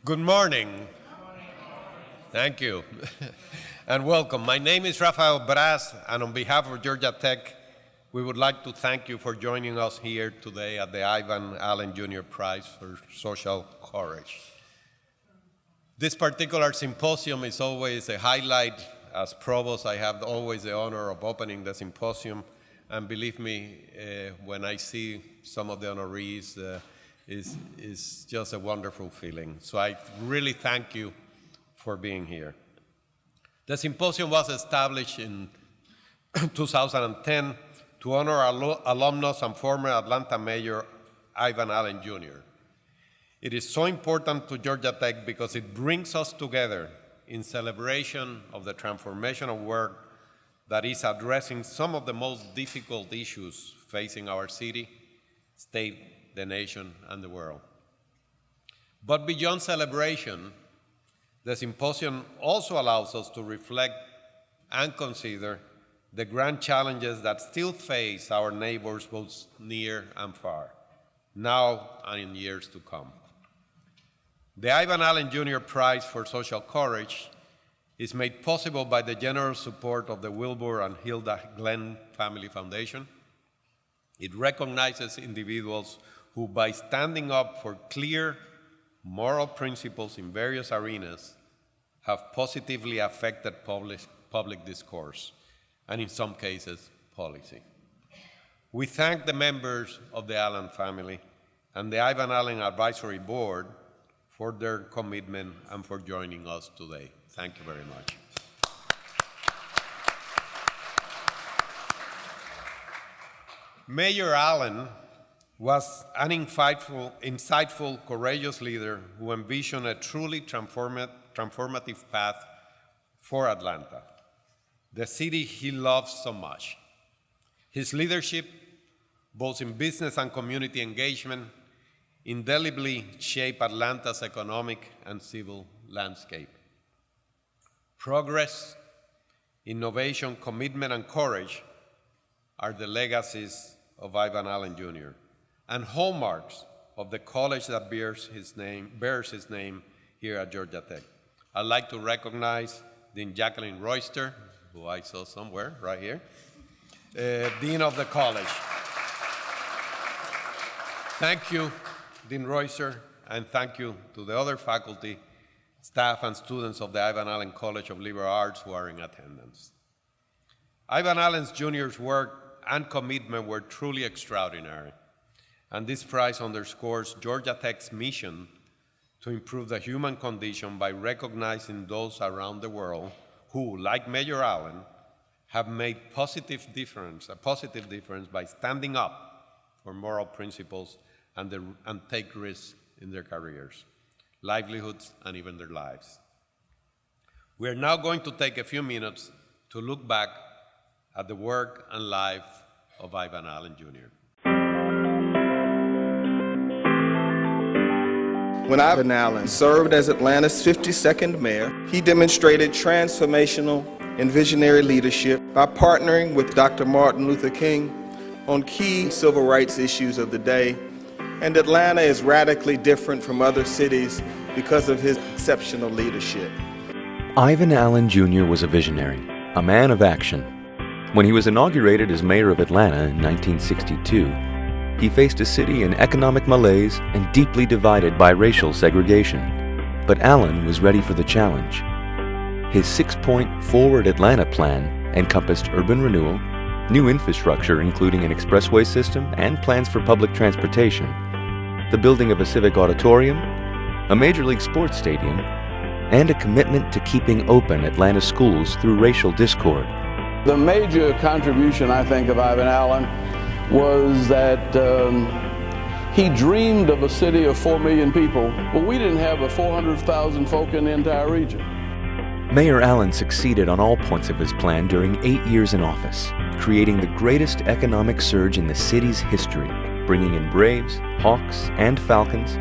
Good morning. Thank you. And welcome. My name is Rafael Braz, and on behalf of Georgia Tech, we would like to thank you for joining us here today at the Ivan Allen Jr. Prize for Social Courage. This particular symposium is always a highlight. As provost, I have always the honor of opening the symposium, and believe me, when I see some of the honorees, it's just a wonderful feeling. So I really thank you for being here. The symposium was established in 2010 to honor alumnus and former Atlanta Mayor Ivan Allen Jr. It is so important to Georgia Tech because it brings us together in celebration of the transformational work that is addressing some of the most difficult issues facing our city, state, the nation, and the world. But beyond celebration, the symposium also allows us to reflect and consider the grand challenges that still face our neighbors both near and far, now and in years to come. The Ivan Allen Jr. Prize for Social Courage is made possible by the generous support of the Wilbur and Hilda Glenn Family Foundation. It recognizes individuals who, by standing up for clear moral principles in various arenas, have positively affected public discourse, and in some cases, policy. We thank the members of the Allen family and the Ivan Allen Advisory Board for their commitment and for joining us today. Thank you very much. Mayor Allen was an insightful, courageous leader who envisioned a truly transformative path for Atlanta, the city he loves so much. His leadership, both in business and community engagement, indelibly shaped Atlanta's economic and civil landscape. Progress, innovation, commitment, and courage are the legacies of Ivan Allen Jr. and hallmarks of the college that bears his name here at Georgia Tech. I'd like to recognize Dean Jacqueline Royster, who I saw somewhere right here, Dean of the college. Thank you, Dean Royster, and thank you to the other faculty, staff, and students of the Ivan Allen College of Liberal Arts who are in attendance. Ivan Allen Jr.'s work and commitment were truly extraordinary, and this prize underscores Georgia Tech's mission to improve the human condition by recognizing those around the world who, like Mayor Allen, have made a positive difference by standing up for moral principles and take risks in their careers, livelihoods, and even their lives. We are now going to take a few minutes to look back at the work and life of Ivan Allen Jr. When Ivan Allen served as Atlanta's 52nd mayor, he demonstrated transformational and visionary leadership by partnering with Dr. Martin Luther King on key civil rights issues of the day. And Atlanta is radically different from other cities because of his exceptional leadership. Ivan Allen Jr. was a visionary, a man of action. When he was inaugurated as mayor of Atlanta in 1962, he faced a city in economic malaise and deeply divided by racial segregation. But Allen was ready for the challenge. His 6-point Forward Atlanta plan encompassed urban renewal, new infrastructure including an expressway system and plans for public transportation, the building of a civic auditorium, a major league sports stadium, and a commitment to keeping open Atlanta schools through racial discord. The major contribution, I think, of Ivan Allen was that he dreamed of a city of 4 million people, but we didn't have 400,000 folk in the entire region. Mayor Allen succeeded on all points of his plan during 8 years in office, creating the greatest economic surge in the city's history, bringing in Braves, Hawks, and Falcons,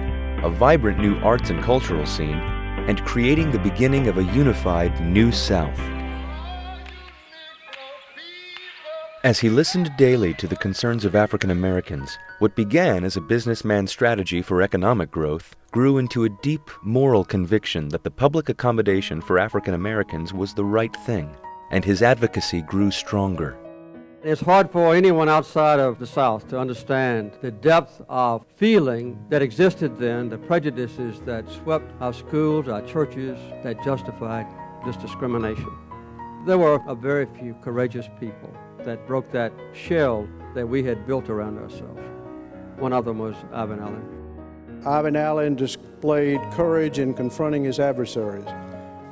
a vibrant new arts and cultural scene, and creating the beginning of a unified New South. As he listened daily to the concerns of African Americans, What began as a businessman's strategy for economic growth grew into a deep moral conviction that the public accommodation for African Americans was the right thing, and his advocacy grew stronger. It's hard for anyone outside of the South to understand the depth of feeling that existed then, the prejudices that swept our schools, our churches, that justified this discrimination. There were a very few courageous people that broke that shell that we had built around ourselves. One of them was Ivan Allen. Ivan Allen displayed courage in confronting his adversaries,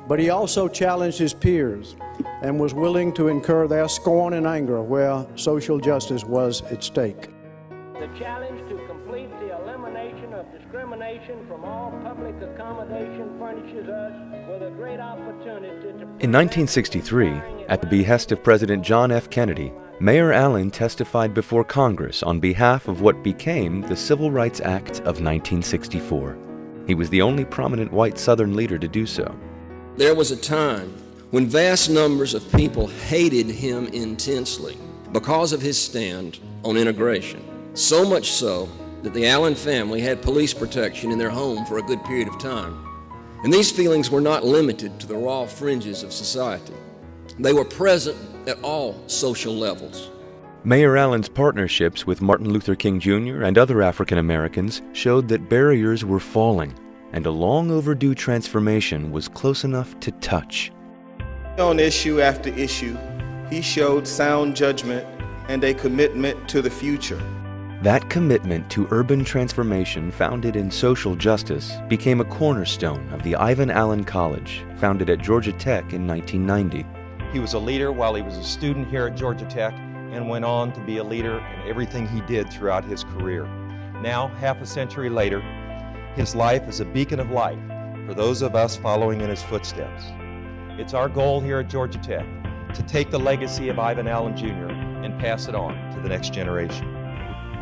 but he also challenged his peers and was willing to incur their scorn and anger where social justice was at stake. The challenge to complete the elimination of discrimination from all public accommodation furnishes us with a great opportunity to... In 1963, at the behest of President John F. Kennedy, Mayor Allen testified before Congress on behalf of what became the Civil Rights Act of 1964. He was the only prominent white Southern leader to do so. There was a time when vast numbers of people hated him intensely because of his stand on integration. So much so that the Allen family had police protection in their home for a good period of time. And these feelings were not limited to the raw fringes of society. They were present at all social levels. Mayor Allen's partnerships with Martin Luther King Jr. and other African Americans showed that barriers were falling, and a long overdue transformation was close enough to touch. On issue after issue, he showed sound judgment and a commitment to the future. That commitment to urban transformation founded in social justice became a cornerstone of the Ivan Allen College, founded at Georgia Tech in 1990. He was a leader while he was a student here at Georgia Tech and went on to be a leader in everything he did throughout his career. Now, half a century later, his life is a beacon of light for those of us following in his footsteps. It's our goal here at Georgia Tech to take the legacy of Ivan Allen Jr. and pass it on to the next generation.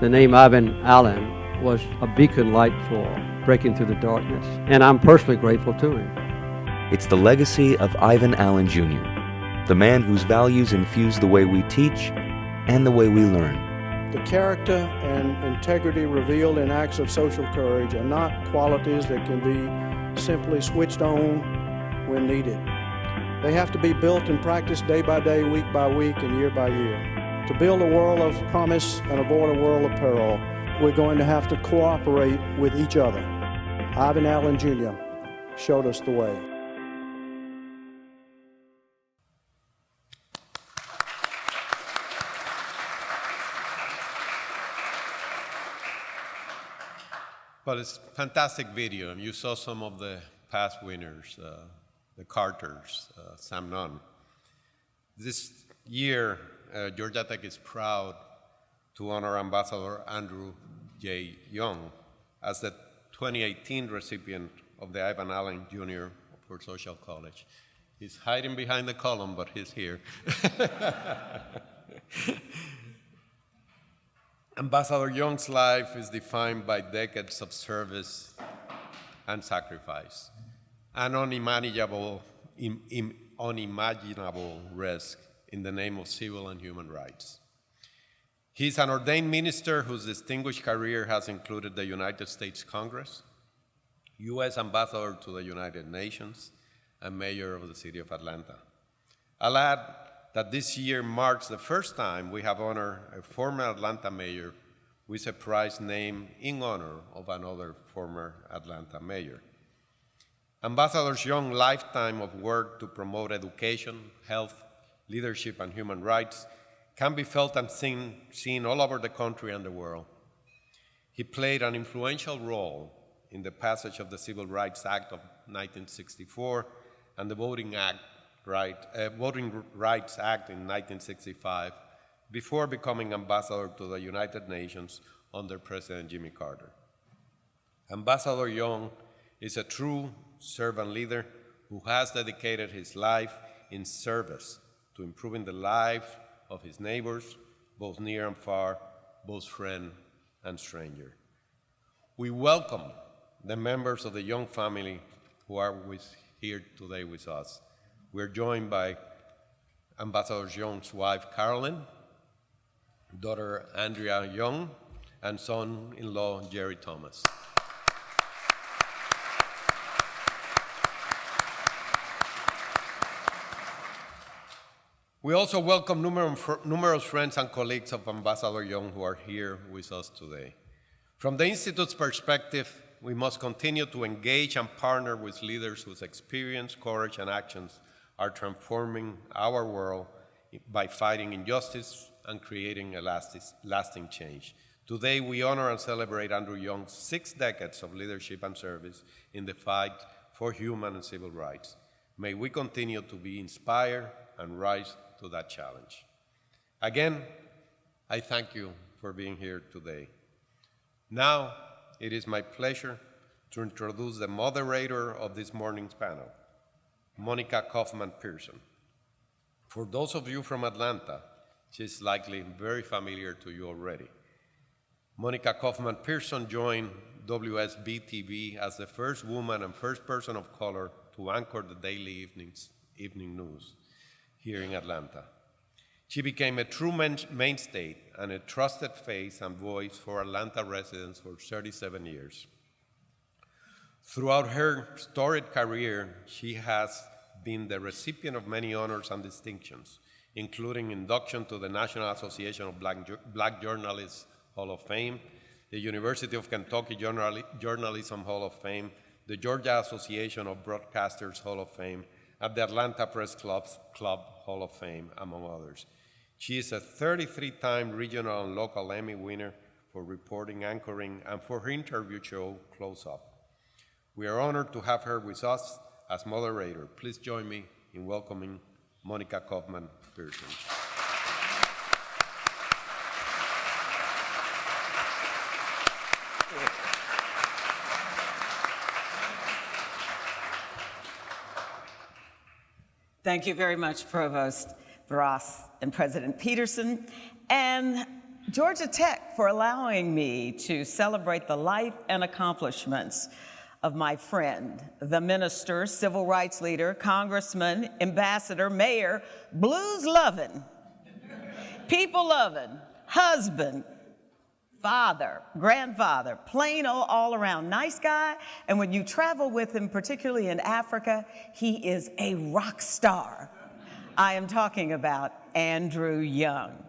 The name Ivan Allen was a beacon light for breaking through the darkness, and I'm personally grateful to him. It's the legacy of Ivan Allen Jr., the man whose values infuse the way we teach and the way we learn. The character and integrity revealed in acts of social courage are not qualities that can be simply switched on when needed. They have to be built and practiced day by day, week by week, and year by year. To build a world of promise and avoid a world of peril, we're going to have to cooperate with each other. Ivan Allen Jr. showed us the way. But it's a fantastic video, and you saw some of the past winners, the Carters, Sam Nunn. This year, Georgia Tech is proud to honor Ambassador Andrew J. Young as the 2018 recipient of the Ivan Allen Jr. for Social College. He's hiding behind the column, but he's here. Ambassador Young's life is defined by decades of service and sacrifice, an unimaginable risk in the name of civil and human rights. He's an ordained minister whose distinguished career has included the United States Congress, U.S. Ambassador to the United Nations, and Mayor of the City of Atlanta. I'll add that this year marks the first time we have honored a former Atlanta mayor with a prize named in honor of another former Atlanta mayor. Ambassador Young's lifetime of work to promote education, health, leadership, and human rights can be felt and seen all over the country and the world. He played an influential role in the passage of the Civil Rights Act of 1964 and the Voting Rights Act in 1965 before becoming ambassador to the United Nations under President Jimmy Carter. Ambassador Young is a true servant leader who has dedicated his life in service to improving the lives of his neighbors, both near and far, both friend and stranger. We welcome the members of the Young family who are here today with us. We're joined by Ambassador Young's wife, Carolyn, daughter Andrea Young, and son-in-law Jerry Thomas. We also welcome numerous friends and colleagues of Ambassador Young who are here with us today. From the Institute's perspective, we must continue to engage and partner with leaders whose experience, courage, and actions are transforming our world by fighting injustice and creating a lasting change. Today, we honor and celebrate Andrew Young's 6 decades of leadership and service in the fight for human and civil rights. May we continue to be inspired and rise to that challenge. Again, I thank you for being here today. Now, it is my pleasure to introduce the moderator of this morning's panel, Monica Coffman Pearson. For those of you from Atlanta, she's likely very familiar to you already. Monica Coffman Pearson joined WSB-TV as the first woman and first person of color to anchor the daily evening news here in Atlanta. She became a true mainstay and a trusted face and voice for Atlanta residents for 37 years. Throughout her storied career, she has been the recipient of many honors and distinctions, including induction to the National Association of Black Journalists Hall of Fame, the University of Kentucky Journalism Hall of Fame, the Georgia Association of Broadcasters Hall of Fame, and the Atlanta Press Club Hall of Fame, among others. She is a 33-time regional and local Emmy winner for reporting, anchoring, and for her interview show, Close Up. We are honored to have her with us as moderator. Please join me in welcoming Monica Coffman Pearson. Thank you very much, Provost Ross and President Peterson, and Georgia Tech for allowing me to celebrate the life and accomplishments of my friend, the minister, civil rights leader, congressman, ambassador, mayor, blues-loving, people-loving, husband, father, grandfather, plain old all-around nice guy, and when you travel with him, particularly in Africa, he is a rock star. I am talking about Andrew Young.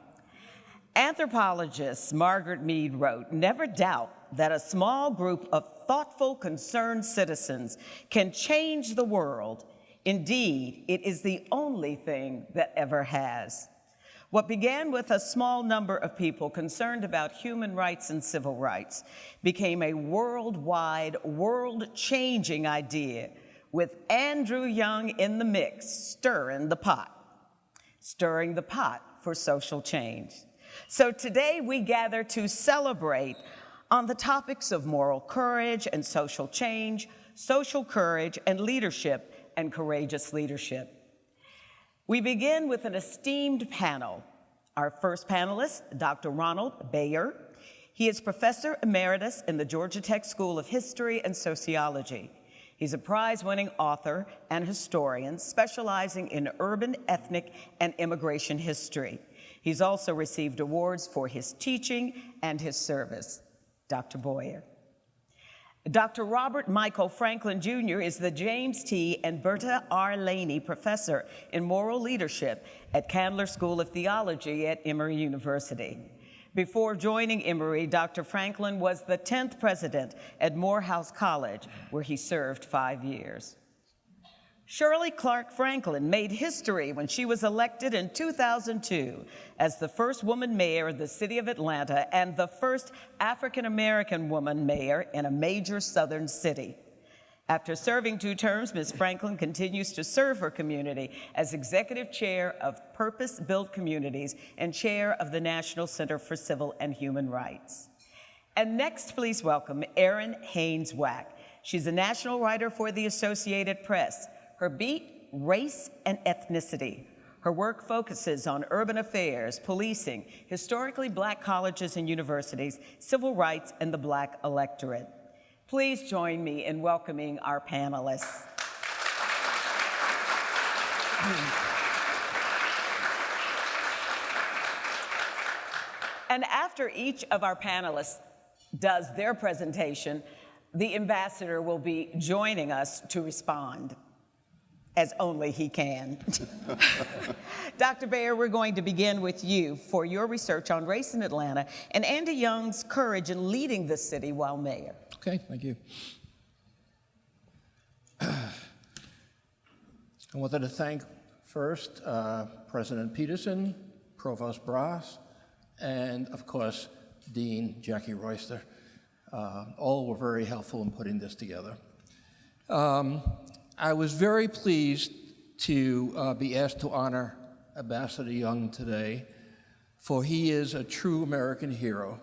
Anthropologist Margaret Mead wrote, "Never doubt that a small group of thoughtful, concerned citizens can change the world. Indeed, it is the only thing that ever has." What began with a small number of people concerned about human rights and civil rights became a worldwide, world-changing idea with Andrew Young in the mix, stirring the pot for social change. So today we gather to celebrate on the topics of moral courage and social change, social courage and leadership and courageous leadership. We begin with an esteemed panel. Our first panelist, Dr. Ronald Bayer. He is Professor Emeritus in the Georgia Tech School of History and Sociology. He's a prize-winning author and historian specializing in urban, ethnic, and immigration history. He's also received awards for his teaching and his service. Dr. Boyer. Dr. Robert Michael Franklin Jr. is the James T. and Berta R. Laney Professor in Moral Leadership at Candler School of Theology at Emory University. Before joining Emory, Dr. Franklin was the 10th president at Morehouse College, where he served 5 years. Shirley Clark Franklin made history when she was elected in 2002 as the first woman mayor of the city of Atlanta and the first African-American woman mayor in a major southern city. After serving 2 terms, Ms. Franklin continues to serve her community as executive chair of Purpose-Built Communities and chair of the National Center for Civil and Human Rights. And next, please welcome Erin Haynes-Wack. She's a national writer for the Associated Press. Her beat, race and ethnicity. Her work focuses on urban affairs, policing, historically Black colleges and universities, civil rights, and the Black electorate. Please join me in welcoming our panelists. And after each of our panelists does their presentation, the ambassador will be joining us to respond, as only he can. Dr. Bayer, we're going to begin with you for your research on race in Atlanta and Andy Young's courage in leading the city while mayor. Okay, thank you. I wanted to thank first President Peterson, Provost Brass, and of course, Dean Jackie Royster. All were very helpful in putting this together. I was very pleased to be asked to honor Ambassador Young today, for he is a true American hero,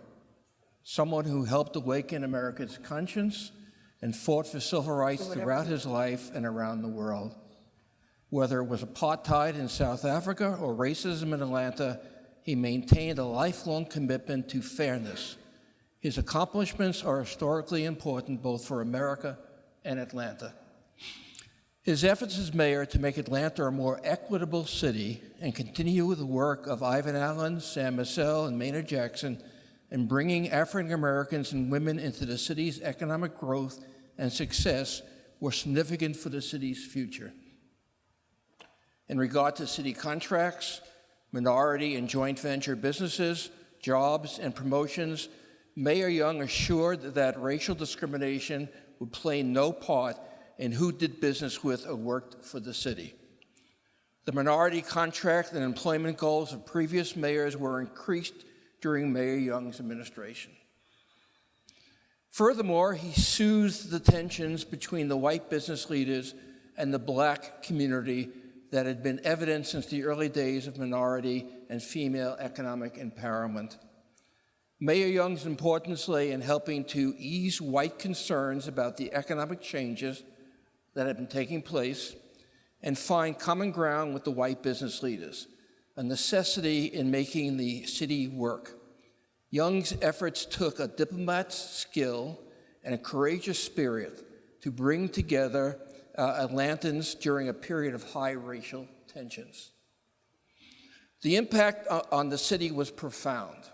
someone who helped awaken America's conscience and fought for civil rights throughout his life and around the world. Whether it was apartheid in South Africa or racism in Atlanta, he maintained a lifelong commitment to fairness. His accomplishments are historically important both for America and Atlanta. His efforts as mayor to make Atlanta a more equitable city and continue the work of Ivan Allen, Sam Massell, and Maynard Jackson in bringing African Americans and women into the city's economic growth and success were significant for the city's future. In regard to city contracts, minority and joint venture businesses, jobs, and promotions, Mayor Young assured that racial discrimination would play no part in who did business with or worked for the city. The minority contract and employment goals of previous mayors were increased during Mayor Young's administration. Furthermore, he soothed the tensions between the white business leaders and the black community that had been evident since the early days of minority and female economic empowerment. Mayor Young's importance lay in helping to ease white concerns about the economic changes that had been taking place and find common ground with the white business leaders, a necessity in making the city work. Young's efforts took a diplomat's skill and a courageous spirit to bring together Atlantans during a period of high racial tensions. The impact on the city was profound.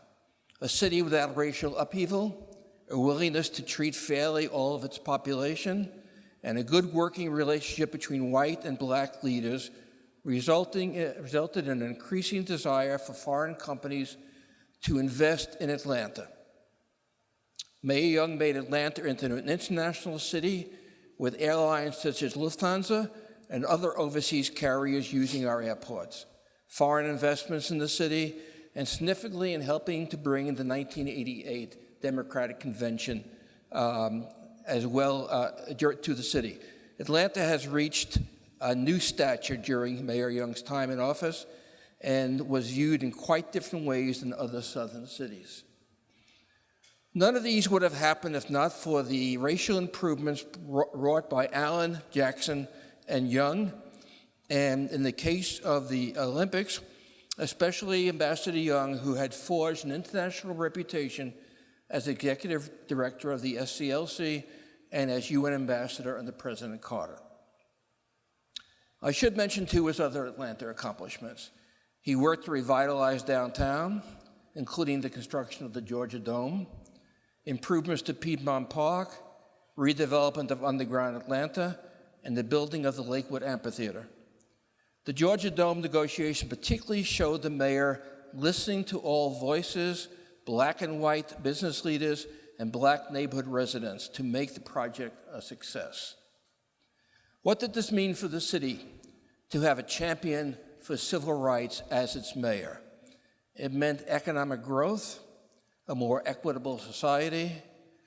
A city without racial upheaval, a willingness to treat fairly all of its population, and a good working relationship between white and black leaders resulted in an increasing desire for foreign companies to invest in Atlanta. Mayor Young made Atlanta into an international city with airlines such as Lufthansa and other overseas carriers using our airports, foreign investments in the city, and significantly in helping to bring in the 1988 Democratic Convention as well to the city. Atlanta has reached a new stature during Mayor Young's time in office and was viewed in quite different ways than other southern cities. None of these would have happened if not for the racial improvements wrought by Allen, Jackson, and Young. And in the case of the Olympics, especially Ambassador Young, who had forged an international reputation as executive director of the SCLC and as UN ambassador under President Carter. I should mention, too, his other Atlanta accomplishments. He worked to revitalize downtown, including the construction of the Georgia Dome, improvements to Piedmont Park, redevelopment of underground Atlanta, and the building of the Lakewood Amphitheater. The Georgia Dome negotiation particularly showed the mayor listening to all voices, black and white business leaders, and black neighborhood residents to make the project a success. What did this mean for the city to have a champion for civil rights as its mayor? It meant economic growth, a more equitable society,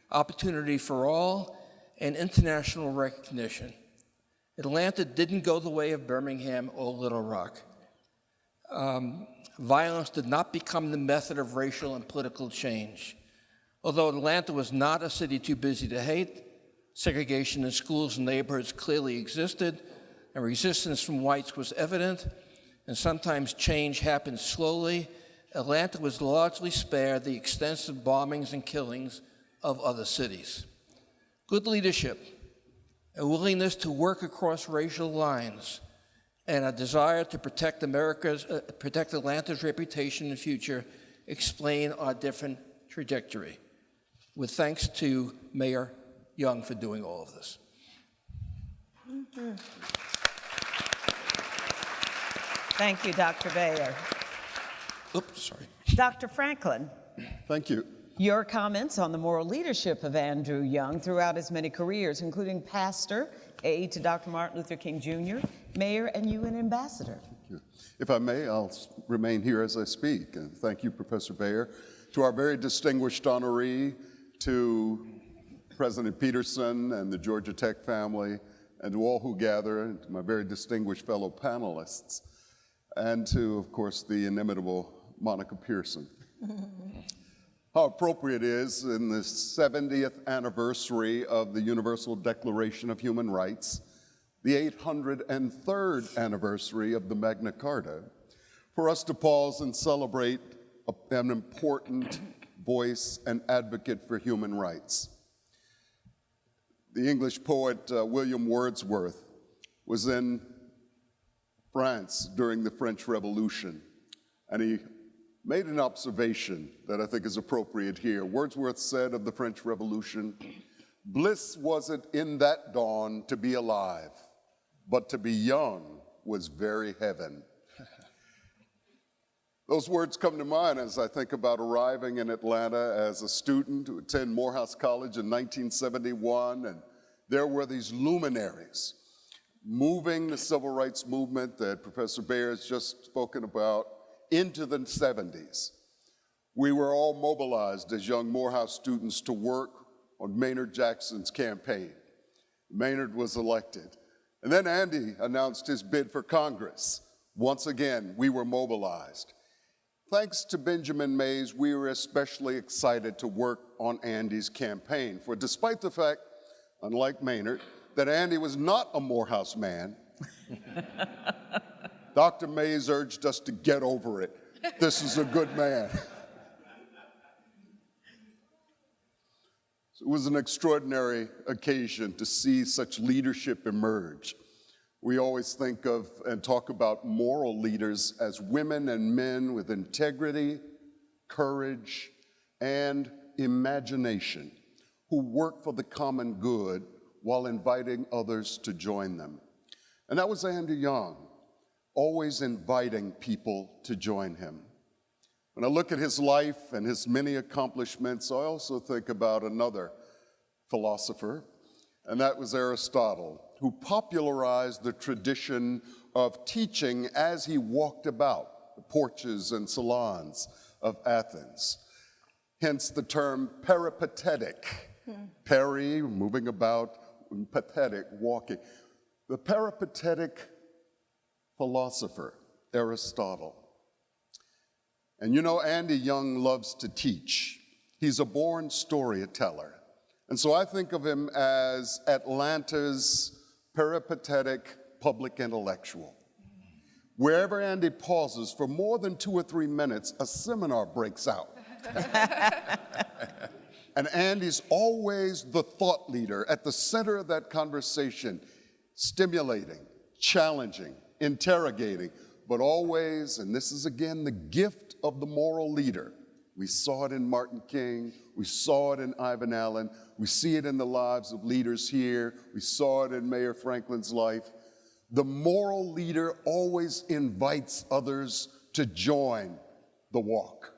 opportunity for all, and international recognition. Atlanta didn't go the way of Birmingham or Little Rock. Violence did not become the method of racial and political change. Although Atlanta was not a city too busy to hate, segregation in schools and neighborhoods clearly existed, and resistance from whites was evident, and sometimes change happened slowly. Atlanta was largely spared the extensive bombings and killings of other cities. Good leadership, a willingness to work across racial lines, and a desire to protect Atlanta's reputation and future explain our different trajectory. With thanks to Mayor Young for doing all of this. Thank you, Dr. Bayer. Oops, sorry. Dr. Franklin, Thank you. your comments on the moral leadership of Andrew Young throughout his many careers, including pastor, aide to Dr. Martin Luther King Jr., mayor, and UN ambassador. Thank you. If I may, I'll remain here as I speak. And thank you, Professor Bayer. To our very distinguished honoree, to President Pearson and the Georgia Tech family, and to all who gather, and to my very distinguished fellow panelists, and to, of course, the inimitable Monica Pearson. How appropriate it is in the 70th anniversary of the Universal Declaration of Human Rights, the 803rd anniversary of the Magna Carta, for us to pause and celebrate an important voice and advocate for human rights. The English poet William Wordsworth was in France during the French Revolution, and he made an observation that I think is appropriate here. Wordsworth said of the French Revolution, "Bliss was it in that dawn to be alive, but to be young was very heaven." Those words come to mind as I think about arriving in Atlanta as a student to attend Morehouse College in 1971, and there were these luminaries moving the civil rights movement that Professor Bayer has just spoken about into the 70s. We were all mobilized as young Morehouse students to work on Maynard Jackson's campaign. Maynard was elected. And then Andy announced his bid for Congress. Once again, we were mobilized. Thanks to Benjamin Mays, we were especially excited to work on Andy's campaign, for despite the fact, unlike Maynard, that Andy was not a Morehouse man, Dr. Mays urged us to get over it. This is a good man. So it was an extraordinary occasion to see such leadership emerge. We always think of and talk about moral leaders as women and men with integrity, courage, and imagination, who work for the common good while inviting others to join them. And that was Andrew Young, always inviting people to join him. When I look at his life and his many accomplishments, I also think about another philosopher, and that was Aristotle, who popularized the tradition of teaching as he walked about the porches and salons of Athens. Hence the term peripatetic. Peri, moving about, and pathetic, walking. The peripatetic philosopher, Aristotle. And you know, Andy Young loves to teach. He's a born storyteller. And so I think of him as Atlanta's peripatetic public intellectual. Wherever Andy pauses for more than 2 or 3 minutes, a seminar breaks out. And Andy's always the thought leader at the center of that conversation, stimulating, challenging, interrogating, but always, and this is again the gift of the moral leader. We saw it in Martin King, we saw it in Ivan Allen, we see it in the lives of leaders here, we saw it in Mayor Franklin's life. The moral leader always invites others to join the walk,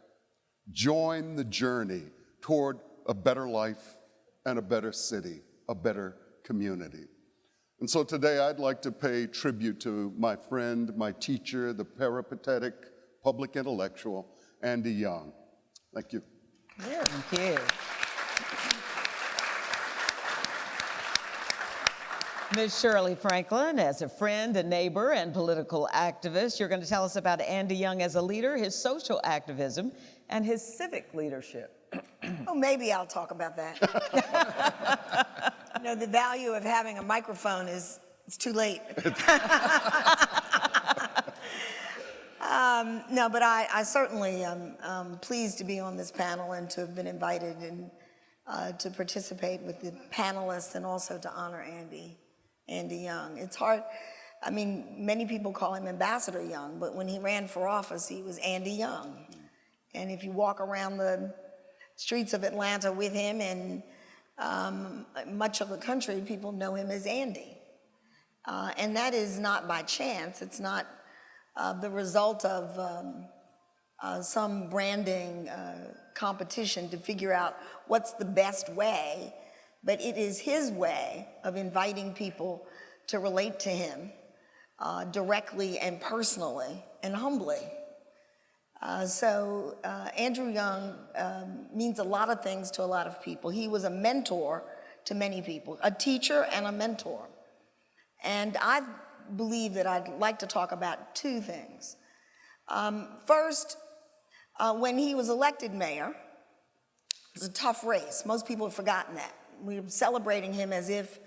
join the journey toward a better life and a better city, a better community. And so today I'd like to pay tribute to my friend, my teacher, the peripatetic public intellectual, Andy Young. Thank you. Yeah, thank you. Ms. Shirley Franklin, as a friend, a neighbor, and political activist, you're going to tell us about Andy Young as a leader, his social activism, and his civic leadership. Oh, maybe I'll talk about that. You know, the value of having a microphone is, it's too late. No, but I certainly am pleased to be on this panel and to have been invited and to participate with the panelists and also to honor Andy Young. It's hard, I mean, many people call him Ambassador Young, but when he ran for office, he was Andy Young. And if you walk around the streets of Atlanta with him, and much of the country, people know him as Andy. And that is not by chance. It's not the result of some branding competition to figure out what's the best way, but it is his way of inviting people to relate to him directly and personally and humbly. So Andrew Young means a lot of things to a lot of people. He was a mentor to many people, a teacher and a mentor. And I believe that I'd like to talk about two things. First, when he was elected mayor, it was a tough race. Most people have forgotten that. We were celebrating him as if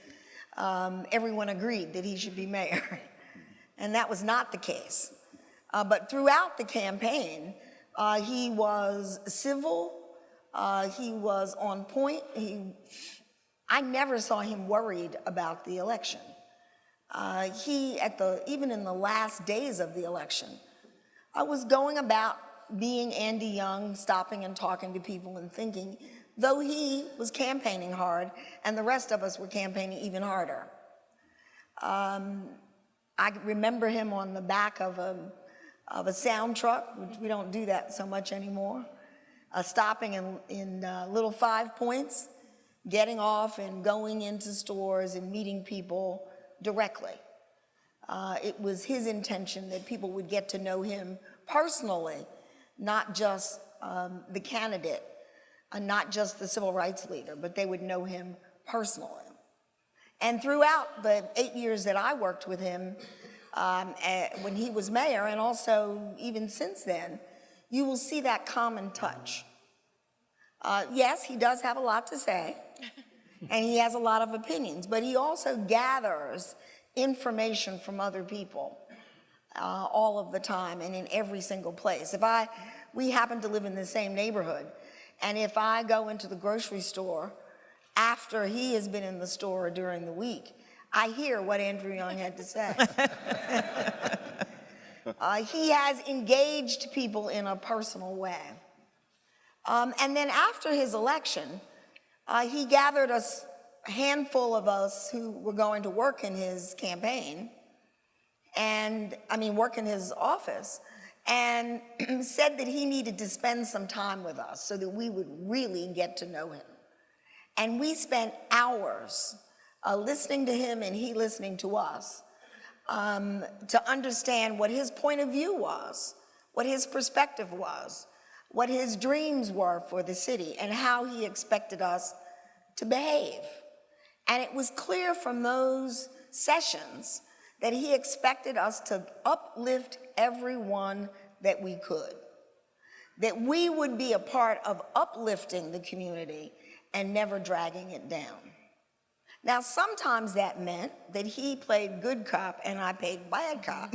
everyone agreed that he should be mayor. And that was not the case. But throughout the campaign, he was civil, he was on point. I never saw him worried about the election. Even in the last days of the election, I was going about being Andy Young, stopping and talking to people and thinking, though he was campaigning hard and the rest of us were campaigning even harder. I remember him on the back of a sound truck, which we don't do that so much anymore, stopping in little 5 Points, getting off and going into stores and meeting people directly. It was his intention that people would get to know him personally, not just the candidate, not just the civil rights leader, but they would know him personally. And throughout the 8 years that I worked with him, when he was mayor, and also even since then, you will see that common touch. Yes, he does have a lot to say, and he has a lot of opinions, but he also gathers information from other people all of the time and in every single place. We happen to live in the same neighborhood, and if I go into the grocery store after he has been in the store during the week, I hear what Andrew Young had to say. He has engaged people in a personal way. And then after his election, he gathered a handful of us who were going to work in his campaign, work in his office, and said that he needed to spend some time with us so that we would really get to know him. And we spent hours listening to him and he listening to us to understand what his point of view was, what his perspective was, what his dreams were for the city, and how he expected us to behave. And it was clear from those sessions that he expected us to uplift everyone that we could, that we would be a part of uplifting the community and never dragging it down. Now, sometimes that meant that he played good cop and I played bad cop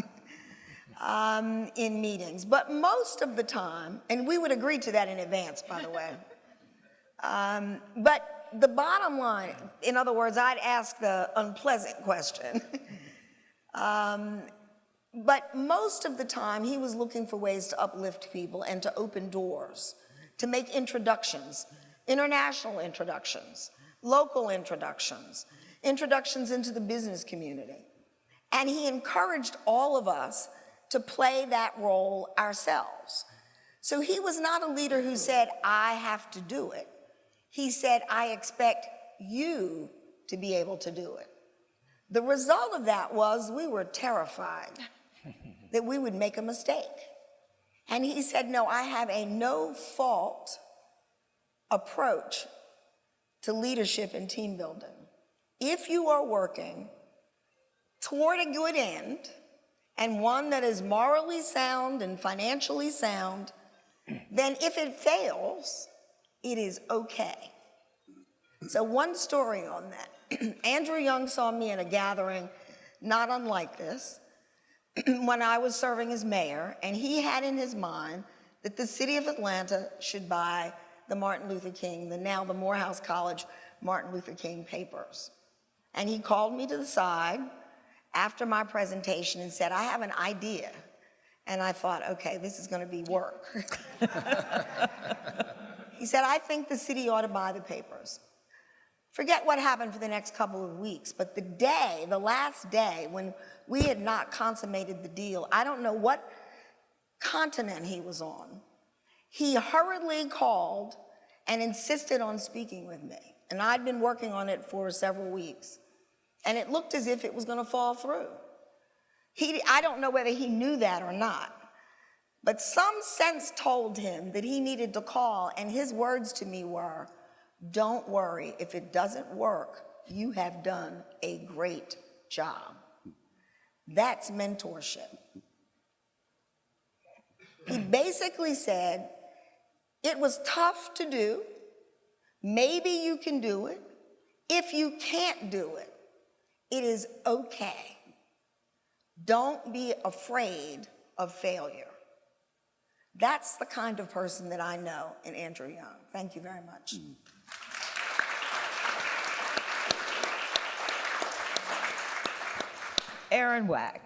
in meetings. But most of the time, and we would agree to that in advance, by the way. But the bottom line, in other words, I'd ask the unpleasant question. But most of the time, he was looking for ways to uplift people and to open doors, to make introductions, international introductions, local introductions, introductions into the business community. And he encouraged all of us to play that role ourselves. So he was not a leader who said, I have to do it. He said, I expect you to be able to do it. The result of that was we were terrified that we would make a mistake. And he said, no, I have a no-fault approach to leadership and team building. If you are working toward a good end, and one that is morally sound and financially sound, then if it fails, it is okay. So one story on that. Andrew Young saw me in a gathering not unlike this when I was serving as mayor, and he had in his mind that the city of Atlanta should buy the Martin Luther King, now the Morehouse College Martin Luther King papers. And he called me to the side after my presentation and said, I have an idea. And I thought, okay, this is going to be work. He said, I think the city ought to buy the papers. Forget what happened for the next couple of weeks, but the last day when we had not consummated the deal, I don't know what continent he was on. He hurriedly called and insisted on speaking with me. And I'd been working on it for several weeks. And it looked as if it was going to fall through. I don't know whether he knew that or not, but some sense told him that he needed to call, and his words to me were, don't worry, if it doesn't work, you have done a great job. That's mentorship. He basically said, it was tough to do, maybe you can do it. If you can't do it, it is okay. Don't be afraid of failure. That's the kind of person that I know in Andrew Young. Thank you very much. Aaron Wack,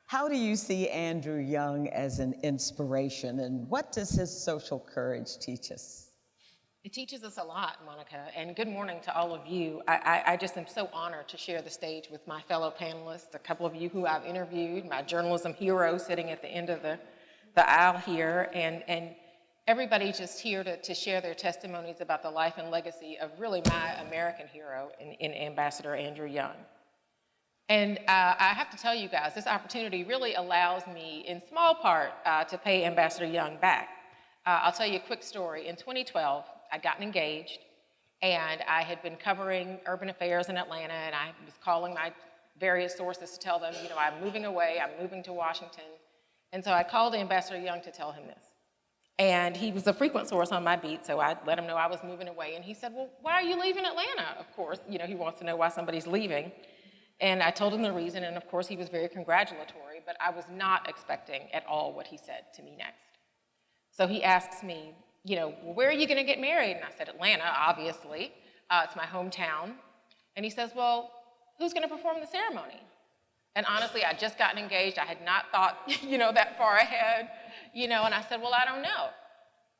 how do you see Andrew Young as an inspiration, and what does his social courage teach us? It teaches us a lot, Monica, and good morning to all of you. I just am so honored to share the stage with my fellow panelists, a couple of you who I've interviewed, my journalism hero sitting at the end of the aisle here, and everybody just here to share their testimonies about the life and legacy of really my American hero in Ambassador Andrew Young. And I have to tell you guys, this opportunity really allows me, in small part, to pay Ambassador Young back. I'll tell you a quick story. In 2012, I'd gotten engaged, and I had been covering urban affairs in Atlanta, and I was calling my various sources to tell them, you know, I'm moving away, I'm moving to Washington. And so I called Ambassador Young to tell him this. And he was a frequent source on my beat, so I let him know I was moving away. And he said, well, why are you leaving Atlanta? Of course, you know, he wants to know why somebody's leaving. And I told him the reason, and of course he was very congratulatory, but I was not expecting at all what he said to me next. So he asks me, you know, well, where are you gonna get married? And I said, Atlanta, obviously. It's my hometown. And he says, well, who's gonna perform the ceremony? And honestly, I'd just gotten engaged. I had not thought, you know, that far ahead, you know, and I said, well, I don't know.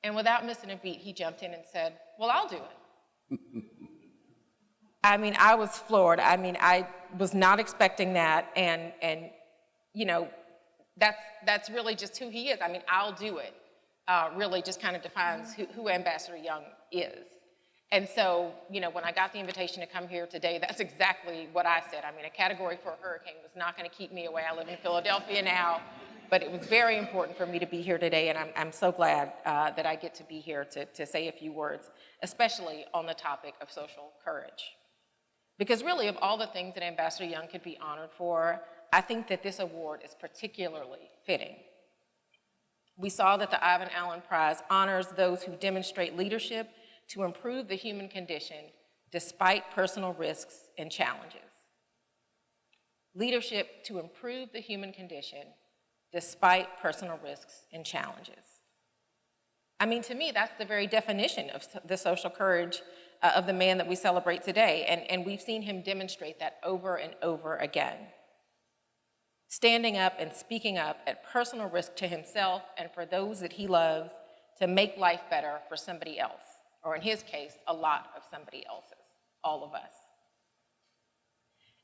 And without missing a beat, he jumped in and said, well, I'll do it. I mean, I was floored. I mean, I was not expecting that, and you know, that's really just who he is. I mean, I'll do it. Really just kind of defines who Ambassador Young is. And so, you know, when I got the invitation to come here today, that's exactly what I said. I mean, a Category 4 hurricane was not going to keep me away. I live in Philadelphia now, but it was very important for me to be here today, and I'm so glad that I get to be here to say a few words, especially on the topic of social courage. Because really, of all the things that Ambassador Young could be honored for, I think that this award is particularly fitting. We saw that the Ivan Allen Prize honors those who demonstrate leadership to improve the human condition despite personal risks and challenges. Leadership to improve the human condition despite personal risks and challenges. I mean, to me, that's the very definition of the social courage of the man that we celebrate today, and we've seen him demonstrate that over and over again. Standing up and speaking up at personal risk to himself and for those that he loves to make life better for somebody else, or in his case, a lot of somebody else's, all of us.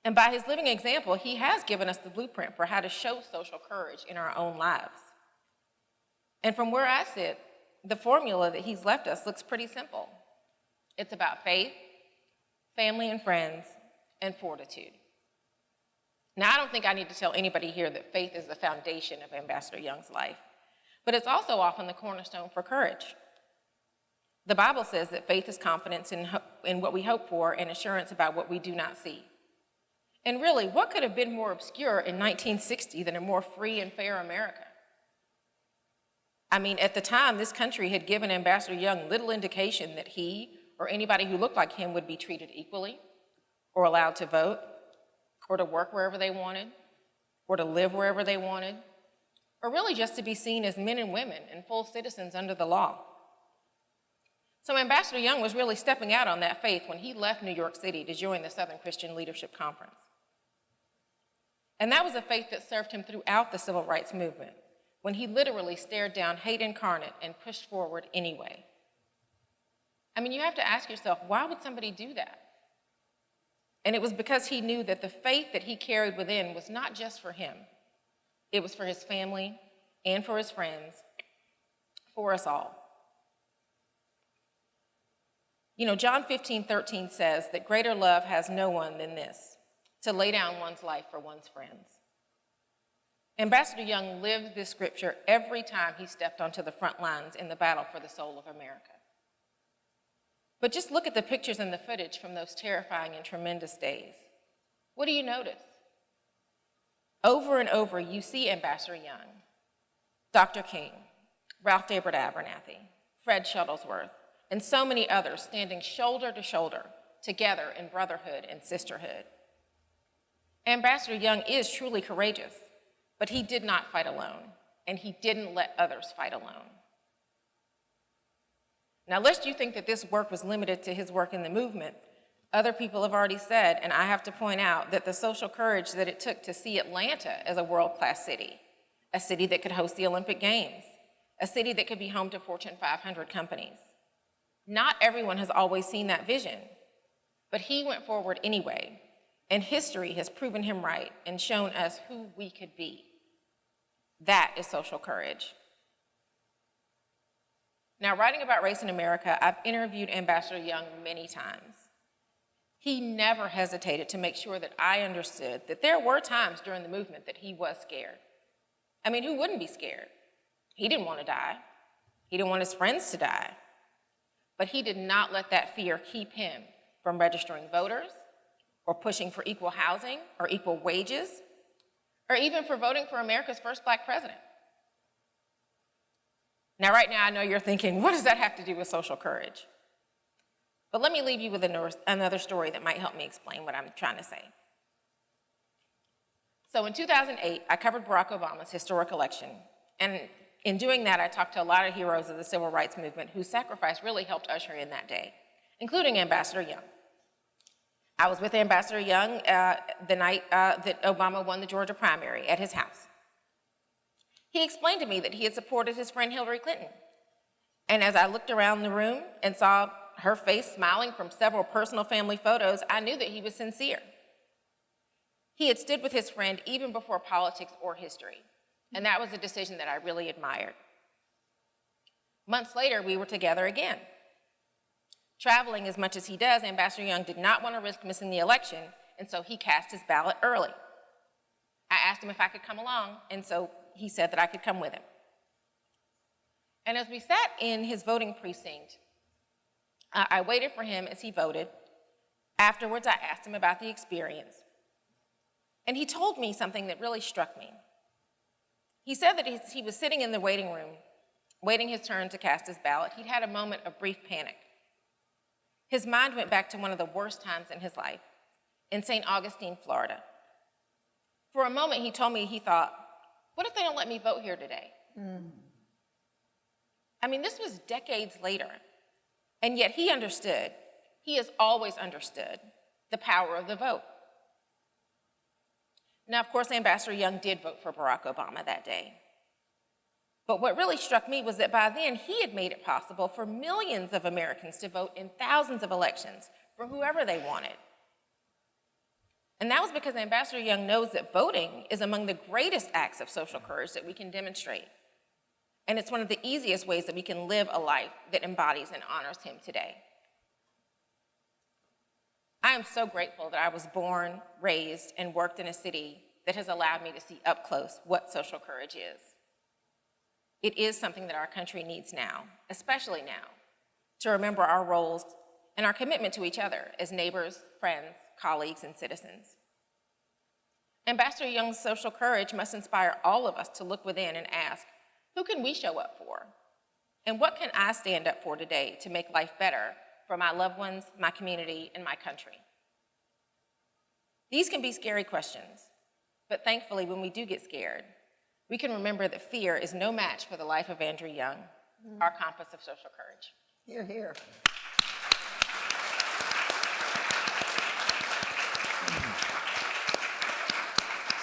And by his living example, he has given us the blueprint for how to show social courage in our own lives. And from where I sit, the formula that he's left us looks pretty simple. It's about faith, family and friends, and fortitude. Now, I don't think I need to tell anybody here that faith is the foundation of Ambassador Young's life, but it's also often the cornerstone for courage. The Bible says that faith is confidence in what we hope for and assurance about what we do not see. And really, what could have been more obscure in 1960 than a more free and fair America? I mean, at the time, this country had given Ambassador Young little indication that he or anybody who looked like him would be treated equally, or allowed to vote, or to work wherever they wanted, or to live wherever they wanted, or really just to be seen as men and women and full citizens under the law. So Ambassador Young was really stepping out on that faith when he left New York City to join the Southern Christian Leadership Conference. And that was a faith that served him throughout the civil rights movement, when he literally stared down hate incarnate and pushed forward anyway. I mean, you have to ask yourself, why would somebody do that? And it was because he knew that the faith that he carried within was not just for him. It was for his family and for his friends, for us all. You know, John 15:13 says that greater love has no one than this, to lay down one's life for one's friends. Ambassador Young lived this scripture every time he stepped onto the front lines in the battle for the soul of America. But just look at the pictures and the footage from those terrifying and tremendous days. What do you notice? Over and over, you see Ambassador Young, Dr. King, Ralph David Abernathy, Fred Shuttlesworth, and so many others standing shoulder to shoulder together in brotherhood and sisterhood. Ambassador Young is truly courageous, but he did not fight alone, and he didn't let others fight alone. Now, lest you think that this work was limited to his work in the movement, other people have already said, and I have to point out, that the social courage that it took to see Atlanta as a world-class city, a city that could host the Olympic Games, a city that could be home to Fortune 500 companies. Not everyone has always seen that vision, but he went forward anyway, and history has proven him right and shown us who we could be. That is social courage. Now, writing about race in America, I've interviewed Ambassador Young many times. He never hesitated to make sure that I understood that there were times during the movement that he was scared. I mean, who wouldn't be scared? He didn't want to die. He didn't want his friends to die. But he did not let that fear keep him from registering voters, or pushing for equal housing or equal wages, or even for voting for America's first Black president. Now, right now, I know you're thinking, what does that have to do with social courage? But let me leave you with another story that might help me explain what I'm trying to say. So in 2008, I covered Barack Obama's historic election, and in doing that, I talked to a lot of heroes of the civil rights movement whose sacrifice really helped usher in that day, including Ambassador Young. I was with Ambassador Young the night that Obama won the Georgia primary at his house. He explained to me that he had supported his friend Hillary Clinton. And as I looked around the room and saw her face smiling from several personal family photos, I knew that he was sincere. He had stood with his friend even before politics or history, and that was a decision that I really admired. Months later, we were together again. Traveling as much as he does, Ambassador Young did not want to risk missing the election, and so he cast his ballot early. I asked him if I could come along, and so he said that I could come with him. And as we sat in his voting precinct, I waited for him as he voted. Afterwards, I asked him about the experience. And he told me something that really struck me. He said that he was sitting in the waiting room, waiting his turn to cast his ballot. He'd had a moment of brief panic. His mind went back to one of the worst times in his life, in St. Augustine, Florida. For a moment, he told me he thought, what if they don't let me vote here today? I mean, this was decades later, and yet he understood, he has always understood, the power of the vote. Now, of course, Ambassador Young did vote for Barack Obama that day. But what really struck me was that by then, he had made it possible for millions of Americans to vote in thousands of elections for whoever they wanted. And that was because Ambassador Young knows that voting is among the greatest acts of social courage that we can demonstrate. And it's one of the easiest ways that we can live a life that embodies and honors him today. I am so grateful that I was born, raised, and worked in a city that has allowed me to see up close what social courage is. It is something that our country needs now, especially now, to remember our roles and our commitment to each other as neighbors, friends, colleagues, and citizens. Ambassador Young's social courage must inspire all of us to look within and ask, who can we show up for? And what can I stand up for today to make life better for my loved ones, my community, and my country? These can be scary questions, but thankfully, when we do get scared, we can remember that fear is no match for the life of Andrew Young, our compass of social courage. Hear, hear.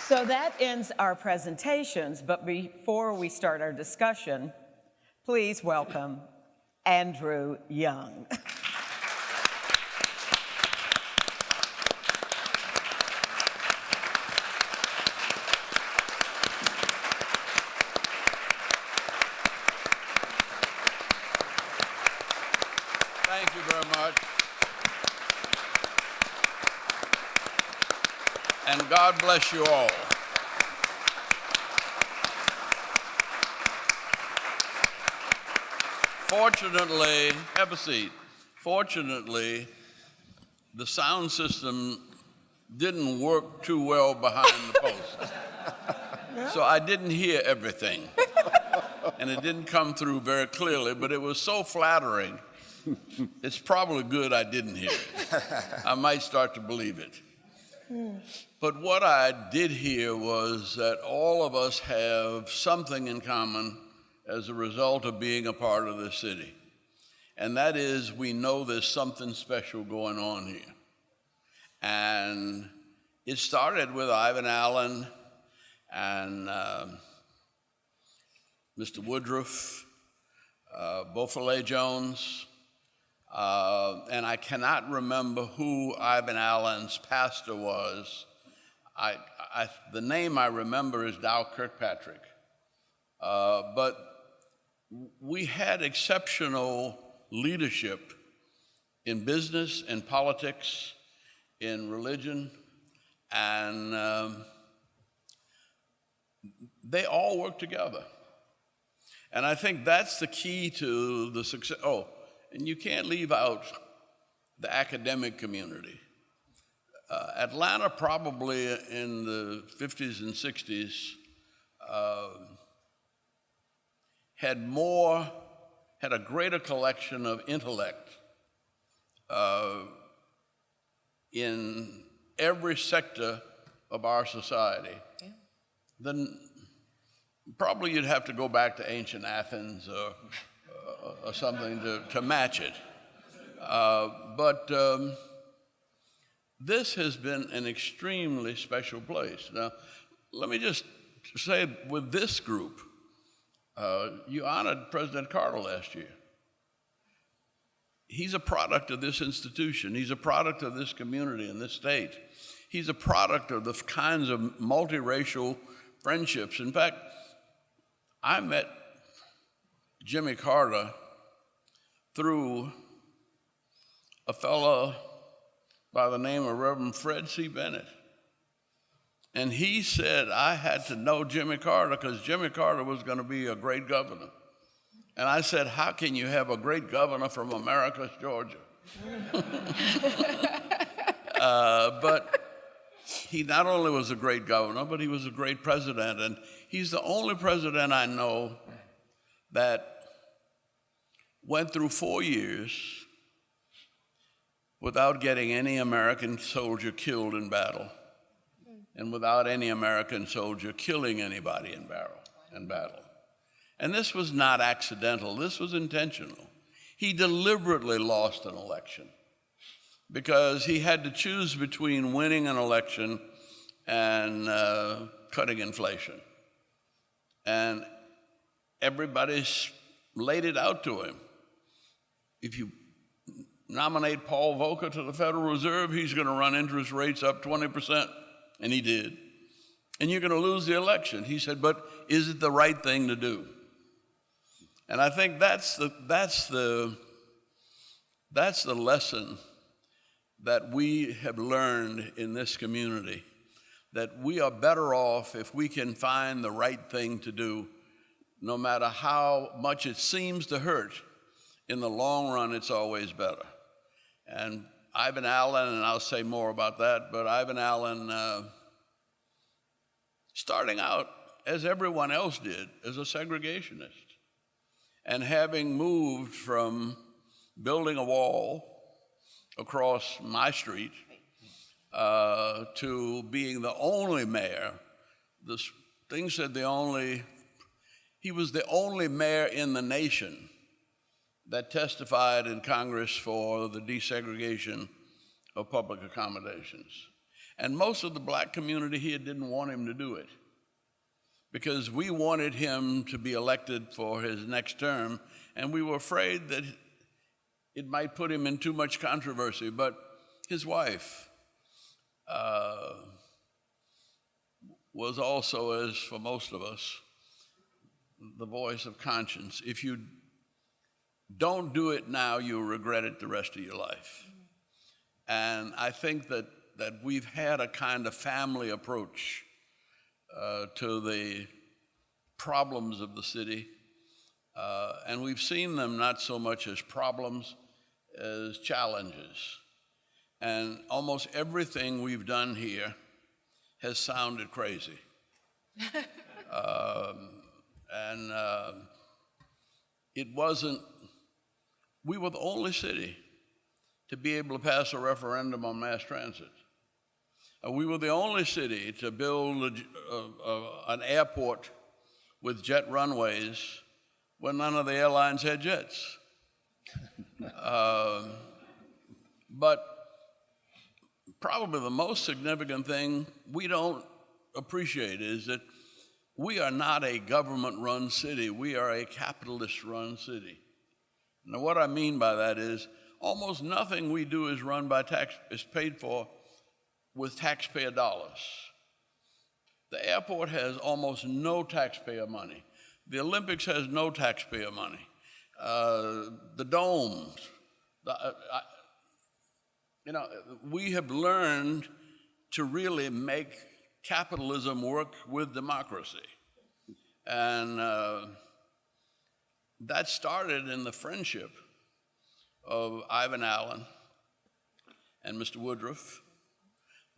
So that ends our presentations, but before we start our discussion, please welcome Andrew Young. Thank you very much. And God bless you all. Fortunately, have a seat. Fortunately, the sound system didn't work too well behind the post. So I didn't hear everything. And it didn't come through very clearly, but it was so flattering. It's probably good I didn't hear it. I might start to believe it. But what I did hear was that all of us have something in common as a result of being a part of this city. And that is, we know there's something special going on here. And it started with Ivan Allen and Mr. Woodruff, Beausoleil Jones, and I cannot remember who Ivan Allen's pastor was. The name I remember is Dow Kirkpatrick. But we had exceptional leadership in business, in politics, in religion, and they all work together. And I think that's the key to the success. Oh, and you can't leave out the academic community. Atlanta probably in the 50s and 60s had a greater collection of intellect in every sector of our society than probably you'd have to go back to ancient Athens or something to match it. But this has been an extremely special place. Now, let me just say with this group, you honored President Carter last year. He's a product of this institution. He's a product of this community and this state. He's a product of the kinds of multiracial friendships. In fact, I met Jimmy Carter through a fellow by the name of Reverend Fred C. Bennett. And he said I had to know Jimmy Carter because Jimmy Carter was going to be a great governor. And I said, how can you have a great governor from Americus, Georgia? But he not only was a great governor, but he was a great president. And he's the only president I know that went through 4 years without getting any American soldier killed in battle and without any American soldier killing anybody in battle. And this was not accidental. This was intentional. He deliberately lost an election because he had to choose between winning an election and cutting inflation. And everybody laid it out to him. If you nominate Paul Volcker to the Federal Reserve, he's going to run interest rates up 20%, and he did. And you're going to lose the election. He said, but is it the right thing to do? And I think that's the lesson that we have learned in this community, that we are better off if we can find the right thing to do, no matter how much it seems to hurt. In the long run, it's always better. And Ivan Allen, and I'll say more about that, but Ivan Allen, starting out, as everyone else did, as a segregationist, and having moved from building a wall across my street to being the only mayor. This thing said he was the only mayor in the nation that testified in Congress for the desegregation of public accommodations. And most of the black community here didn't want him to do it because we wanted him to be elected for his next term, and we were afraid that it might put him in too much controversy. But his wife was also, as for most of us, the voice of conscience. If you don't do it now, you'll regret it the rest of your life. And I think that we've had a kind of family approach to the problems of the city, and we've seen them not so much as problems as challenges. And almost everything we've done here has sounded crazy. It wasn't, we were the only city to be able to pass a referendum on mass transit. We were the only city to build an airport with jet runways when none of the airlines had jets. But probably the most significant thing we don't appreciate is that we are not a government-run city. We are a capitalist-run city. Now, what I mean by that is almost nothing we do is paid for with taxpayer dollars. The airport has almost no taxpayer money. The Olympics has no taxpayer money. The domes, we have learned to really make capitalism work with democracy. And that started in the friendship of Ivan Allen and Mr. Woodruff,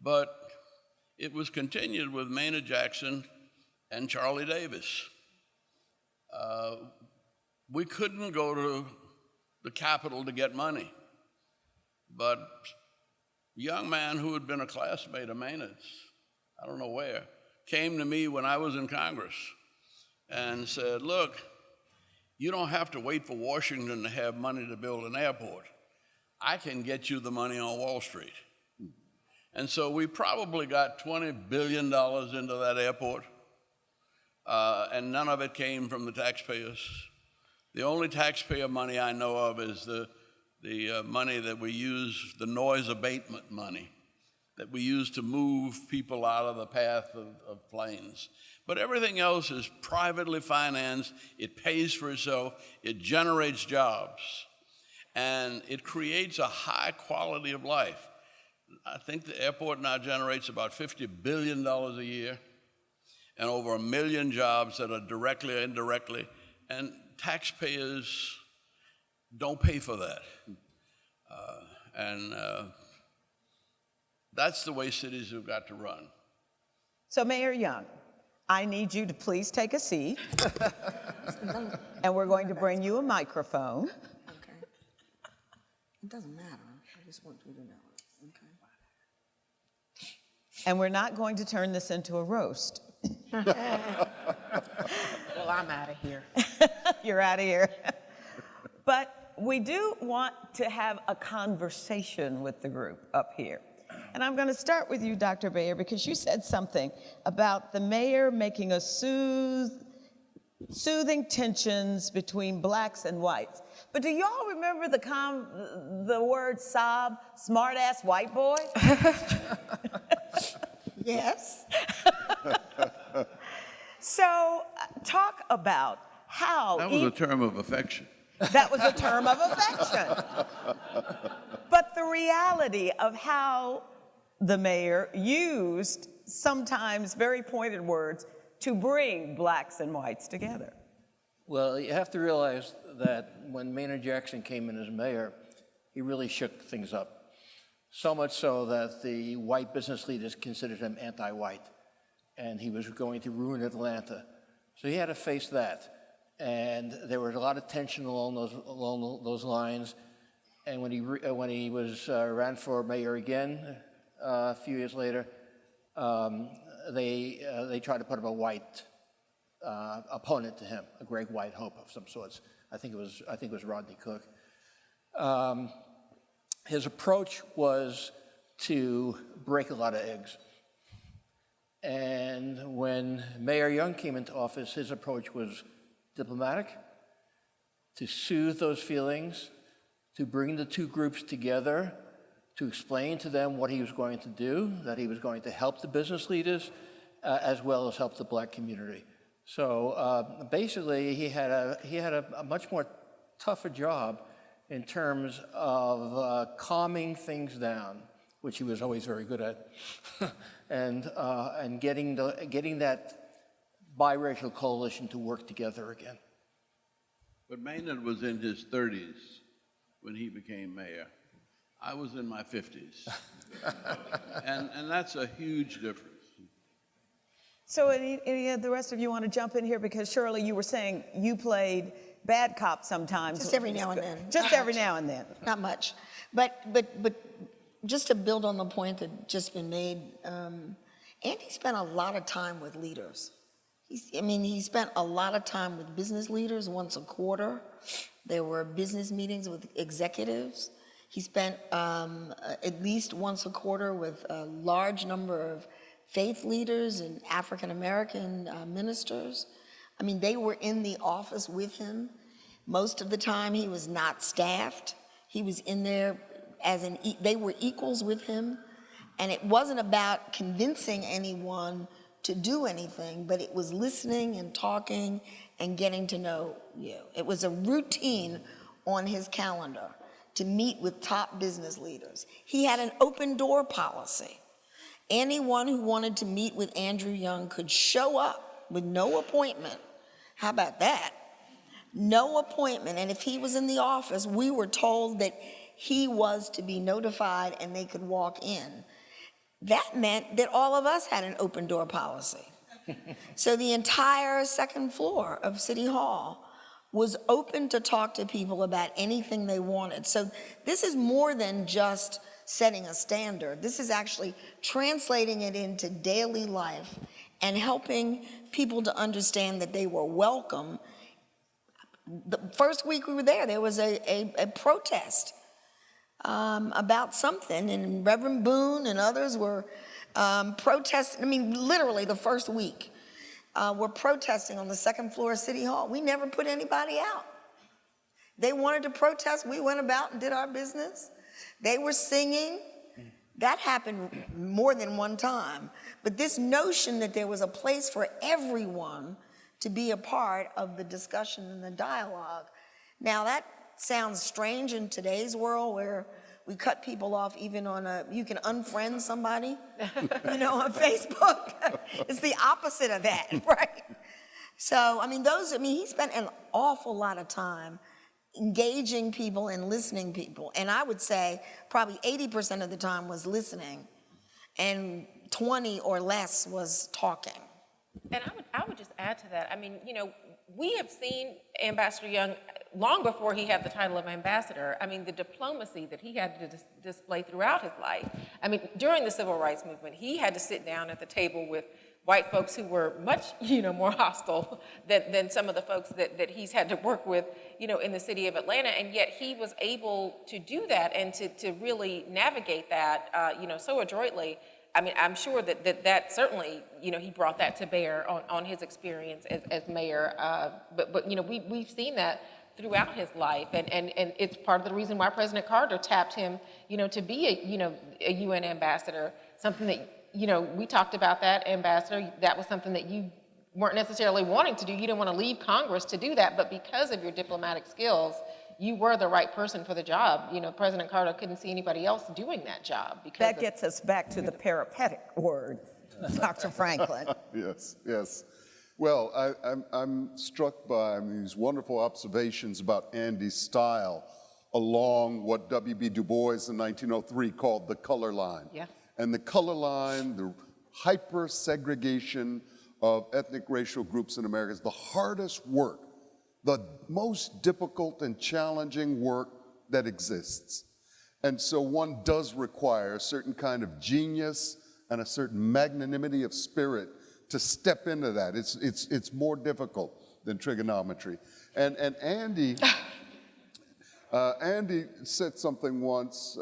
but it was continued with Maynard Jackson and Charlie Davis. We couldn't go to the Capitol to get money, but a young man who had been a classmate of Maynard's, I don't know where, came to me when I was in Congress and said, look, you don't have to wait for Washington to have money to build an airport. I can get you the money on Wall Street. And so we probably got $20 billion into that airport, and none of it came from the taxpayers. The only taxpayer money I know of is the money that we use, the noise abatement money, that we use to move people out of the path of planes. But everything else is privately financed, it pays for itself, it generates jobs, and it creates a high quality of life. I think the airport now generates about $50 billion a year and over 1 million jobs that are directly or indirectly, and taxpayers don't pay for that. That's the way cities have got to run. So Mayor Young, I need you to please take a seat, and we're going to bring you a microphone. Okay. It doesn't matter. I just want you to know. Okay. And we're not going to turn this into a roast. Well, I'm out of here. You're out of here. But we do want to have a conversation with the group up here. And I'm going to start with you, Dr. Bayer, because you said something about the mayor making a soothing tensions between blacks and whites. But do y'all remember the word sob, smart-ass white boy? Yes. So talk about how... That was a term of affection. That was a term of affection. But the reality of how the mayor used sometimes very pointed words to bring blacks and whites together. Well, you have to realize that when Maynard Jackson came in as mayor, he really shook things up. So much so that the white business leaders considered him anti-white, and he was going to ruin Atlanta. So he had to face that. And there was a lot of tension along those lines. And when he ran for mayor again a few years later, they tried to put up a white opponent to him, a great white hope of some sorts. I think it was Rodney Cook. His approach was to break a lot of eggs. And when Mayor Young came into office, his approach was diplomatic, to soothe those feelings, to bring the two groups together, to explain to them what he was going to do, that he was going to help the business leaders as well as help the black community. So basically, he had a much more tougher job in terms of calming things down, which he was always very good at, and getting that biracial coalition to work together again. But Maynard was in his 30s when he became mayor. I was in my 50s. and that's a huge difference. So any of the rest of you want to jump in here? Because Shirley, you were saying you played bad cop sometimes. Just every now and then. Just every now and then. Not much. But just to build on the point that just been made, Andy spent a lot of time with leaders. He spent a lot of time with business leaders once a quarter. There were business meetings with executives. He spent at least once a quarter with a large number of faith leaders and African-American ministers. They were in the office with him. Most of the time he was not staffed. He was in there they were equals with him. And it wasn't about convincing anyone to do anything, but it was listening and talking and getting to know you. It was a routine on his calendar to meet with top business leaders. He had an open door policy. Anyone who wanted to meet with Andrew Young could show up with no appointment. How about that? No appointment. And if he was in the office, we were told that he was to be notified and they could walk in. That meant that all of us had an open door policy. So the entire second floor of City Hall was open to talk to people about anything they wanted. So this is more than just setting a standard. This is actually translating it into daily life and helping people to understand that they were welcome. The first week we were there was a protest about something, and Reverend Boone and others were protesting. Literally the first week, were protesting on the second floor of City Hall. We never put anybody out. They wanted to protest. We went about and did our business. They were singing. That happened more than one time. But this notion that there was a place for everyone to be a part of the discussion and the dialogue. Now that sounds strange in today's world where we cut people off even you can unfriend somebody, on Facebook. It's the opposite of that, right? So, he spent an awful lot of time engaging people and listening people. And I would say probably 80% of the time was listening and 20 or less was talking. And I would just add to that. We have seen Ambassador Young long before he had the title of ambassador. The diplomacy that he had to display throughout his life. During the Civil Rights Movement, he had to sit down at the table with white folks who were much, more hostile than some of the folks that he's had to work with, in the city of Atlanta. And yet he was able to do that and to really navigate that, so adroitly. I'm sure that certainly, he brought that to bear on his experience as mayor. But we've seen that throughout his life, and it's part of the reason why President Carter tapped him, to be a UN ambassador. Something that we talked about that, ambassador. That was something that you weren't necessarily wanting to do. You didn't want to leave Congress to do that, but because of your diplomatic skills, you were the right person for the job. President Carter couldn't see anybody else doing that job. That gets us back to the peripatetic word, Dr. Franklin. Yes. Well, I'm struck by these wonderful observations about Andy's style along what W.B. Du Bois in 1903 called the color line. Yeah. And the color line, the hyper-segregation of ethnic racial groups in America is the hardest work, the most difficult and challenging work that exists. And so one does require a certain kind of genius and a certain magnanimity of spirit to step into that. It's more difficult than trigonometry. And Andy Andy said something once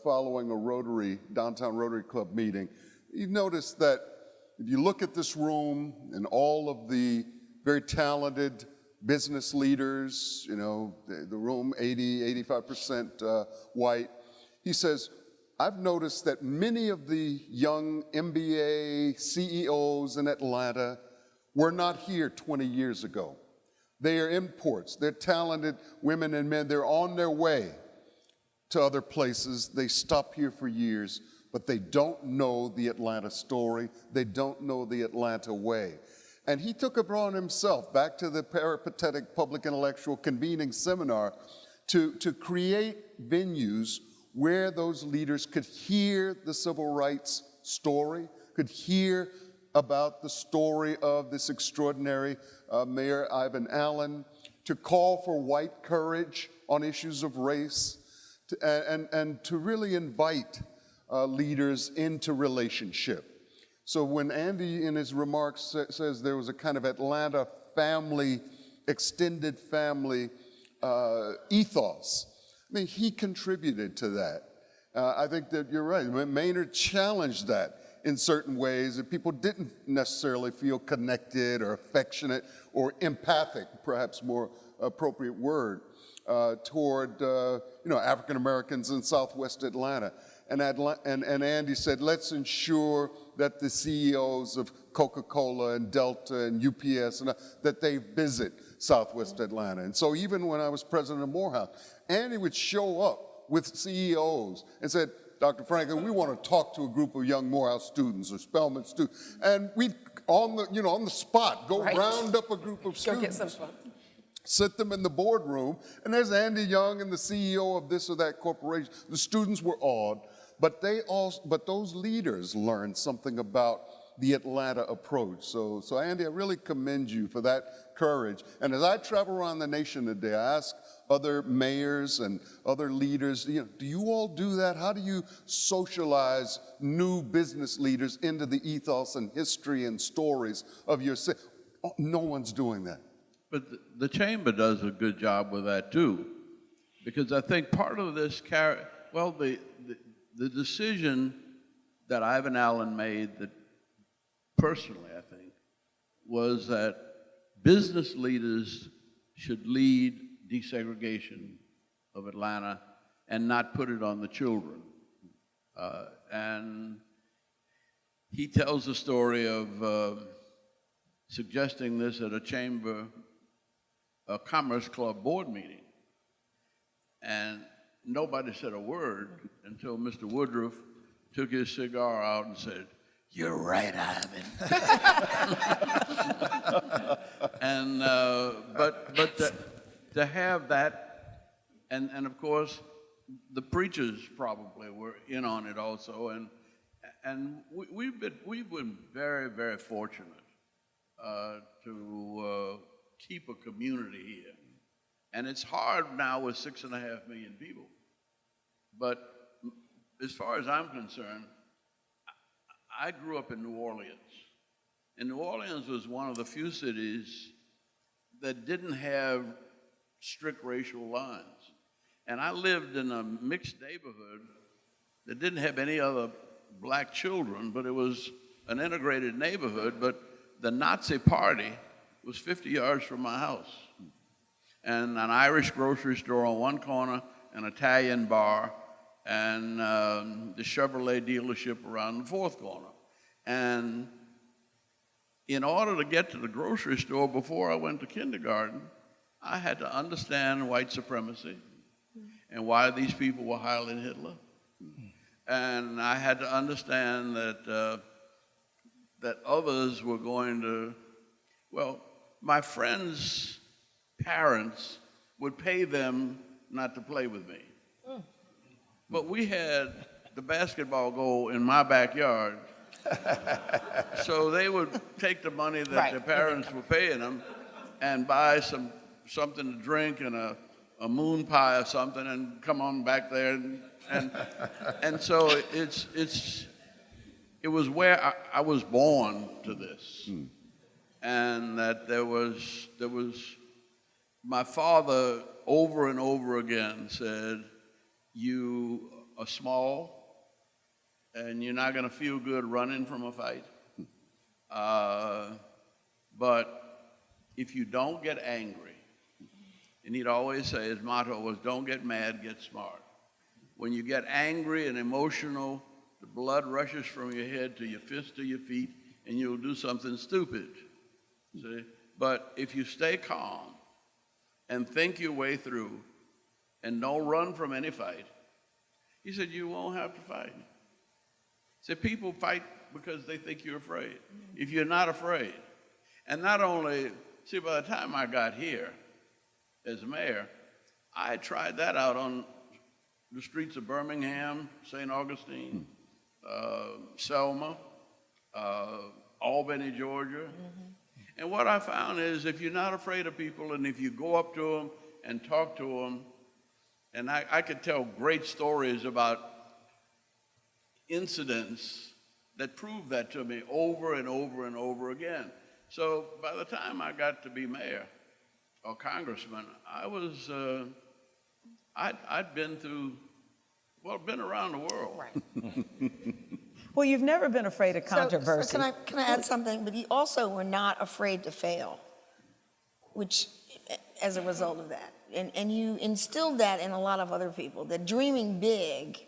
following a downtown Rotary Club meeting. He noticed that if you look at this room and all of the very talented business leaders, you know, the room 85% white, he says, I've noticed that many of the young MBA CEOs in Atlanta were not here 20 years ago. They are imports. They're talented women and men. They're on their way to other places. They stop here for years, but they don't know the Atlanta story. They don't know the Atlanta way. And he took it upon himself, back to the peripatetic public intellectual convening seminar, to create venues where those leaders could hear the civil rights story, could hear about the story of this extraordinary Mayor Ivan Allen, to call for white courage on issues of race, and to really invite leaders into relationship. So when Andy in his remarks says there was a kind of Atlanta family, extended family ethos, I mean, he contributed to that. I think that you're right. Maynard challenged that in certain ways, that people didn't necessarily feel connected or affectionate or empathic, perhaps more appropriate word, toward African Americans in Southwest Atlanta. And Andy said, let's ensure that the CEOs of Coca-Cola and Delta and UPS, that they visit Southwest Atlanta. And so even when I was president of Morehouse, Andy would show up with CEOs and said, Dr. Franklin, we want to talk to a group of young Morehouse students or Spelman students. And we'd, on the spot, go round up a group of students. Go get some fun. Sit them in the boardroom, and there's Andy Young and the CEO of this or that corporation. The students were awed, but those leaders learned something about the Atlanta approach. So Andy, I really commend you for that courage. And as I travel around the nation today, I ask other mayors and other leaders, do you all do that? How do you socialize new business leaders into the ethos and history and stories of your city? Oh, no one's doing that. But the chamber does a good job with that too, because I think part of this, the decision that Ivan Allen made, that personally I think, was that business leaders should lead desegregation of Atlanta and not put it on the children. And he tells the story of suggesting this at a Commerce Club board meeting. And nobody said a word until Mr. Woodruff took his cigar out and said, "You're right, Ivan." And but to have that, and of course the preachers probably were in on it also, and we've been very, very fortunate to keep a community here. And it's hard now with 6.5 million people. But as far as I'm concerned, I grew up in New Orleans. And New Orleans was one of the few cities that didn't have strict racial lines. And I lived in a mixed neighborhood that didn't have any other black children, but it was an integrated neighborhood. But the Nazi party was 50 yards from my house. And an Irish grocery store on one corner, an Italian bar, and the Chevrolet dealership around the fourth corner. And in order to get to the grocery store before I went to kindergarten, I had to understand white supremacy and why these people were Heiling Hitler. And I had to understand that that others were going to, my friends' parents would pay them not to play with me. But we had the basketball goal in my backyard. So they would take the money that their parents were paying them and buy something to drink and a moon pie or something and come on back there. And so it was where I was born to this. And that there was my father over and over again said, you are small and you're not going to feel good running from a fight. But if you don't get angry, and he'd always say, his motto was, don't get mad, get smart. When you get angry and emotional, the blood rushes from your head to your fist to your feet, and you'll do something stupid. See? But if you stay calm and think your way through and don't run from any fight, he said, you won't have to fight. He said, people fight because they think you're afraid. If you're not afraid, and not only, see, by the time I got here as mayor, I had tried that out on the streets of Birmingham, St. Augustine, Selma, Albany, Georgia. And what I found is if you're not afraid of people and if you go up to them and talk to them, and I could tell great stories about incidents that prove that to me over and over and over again. So by the time I got to be mayor or congressman, I was, I'd been through, well, been around the world. Right. Well, you've never been afraid of controversy. So can I add something? But you also were not afraid to fail, which, as a result of that. And you instilled that in a lot of other people, that dreaming big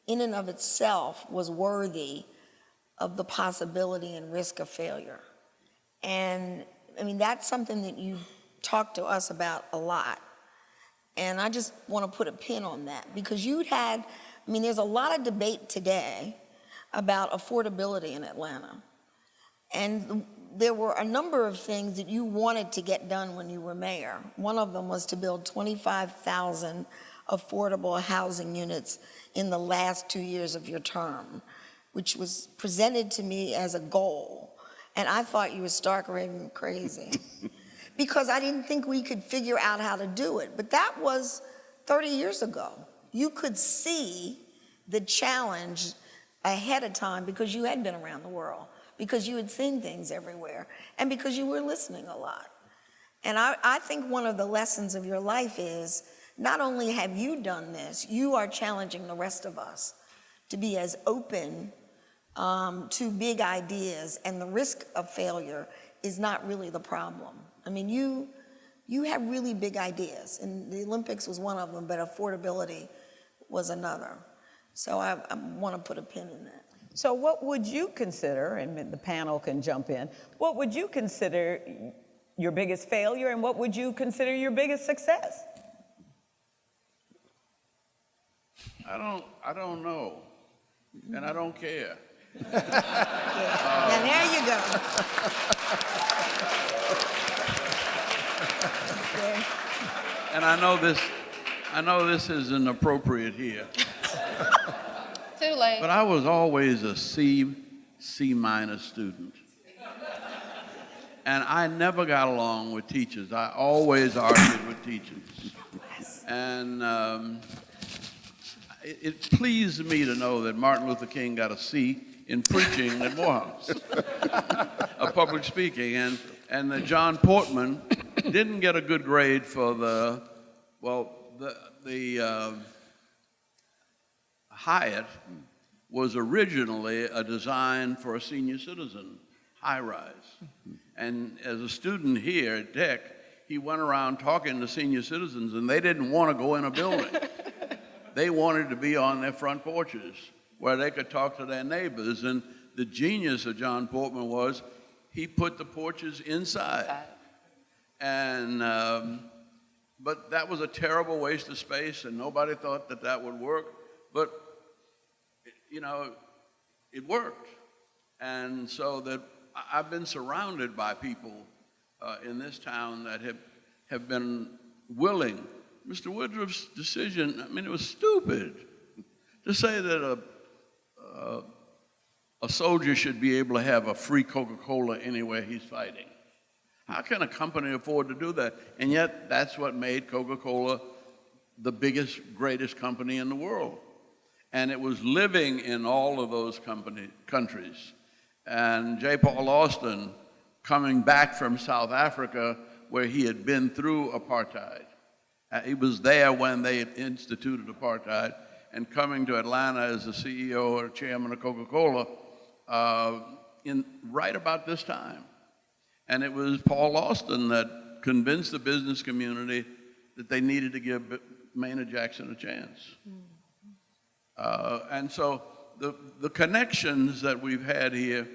in and of itself was worthy of the possibility and risk of failure. And I mean, that's something that you talk to us about a lot. And I just want to put a pin on that because there's a lot of debate today about affordability in Atlanta. And there were a number of things that you wanted to get done when you were mayor. One of them was to build 25,000 affordable housing units in the last 2 years of your term, which was presented to me as a goal. And I thought you were stark raving crazy because I didn't think we could figure out how to do it. But that was 30 years ago. You could see the challenge ahead of time because you had been around the world, because you had seen things everywhere, and because you were listening a lot. And I think one of the lessons of your life is not only have you done this, you are challenging the rest of us to be as open to big ideas, and the risk of failure is not really the problem. I mean, you have really big ideas, and the Olympics was one of them, but affordability was another. So I want to put a pin in that. So what would you consider, and the panel can jump in, what would you consider your biggest failure and what would you consider your biggest success? I don't know, and I don't care. Now there you go. And I know this isn't appropriate here. Too late. But I was always a C- student. And I never got along with teachers. I always argued with teachers. And it pleased me to know that Martin Luther King got a C in preaching at Morehouse, of public speaking. And that John Portman didn't get a good grade for the Hyatt was originally a design for a senior citizen high-rise. And as a student here at Tech, he went around talking to senior citizens, and they didn't want to go in a building. They wanted to be on their front porches where they could talk to their neighbors. And the genius of John Portman was he put the porches inside. And but that was a terrible waste of space, and nobody thought that would work. But you know, it worked. And so that I've been surrounded by people in this town that have been willing. Mr. Woodruff's decision, I mean, it was stupid to say that a soldier should be able to have a free Coca-Cola anywhere he's fighting. How can a company afford to do that? And yet, that's what made Coca-Cola the biggest, greatest company in the world. And it was living in all of those countries. And J. Paul Austin, coming back from South Africa, where he had been through apartheid. He was there when they had instituted apartheid, and coming to Atlanta as the CEO or chairman of Coca-Cola right about this time. And it was Paul Austin that convinced the business community that they needed to give Maynard Jackson a chance. And so the connections that we've had here,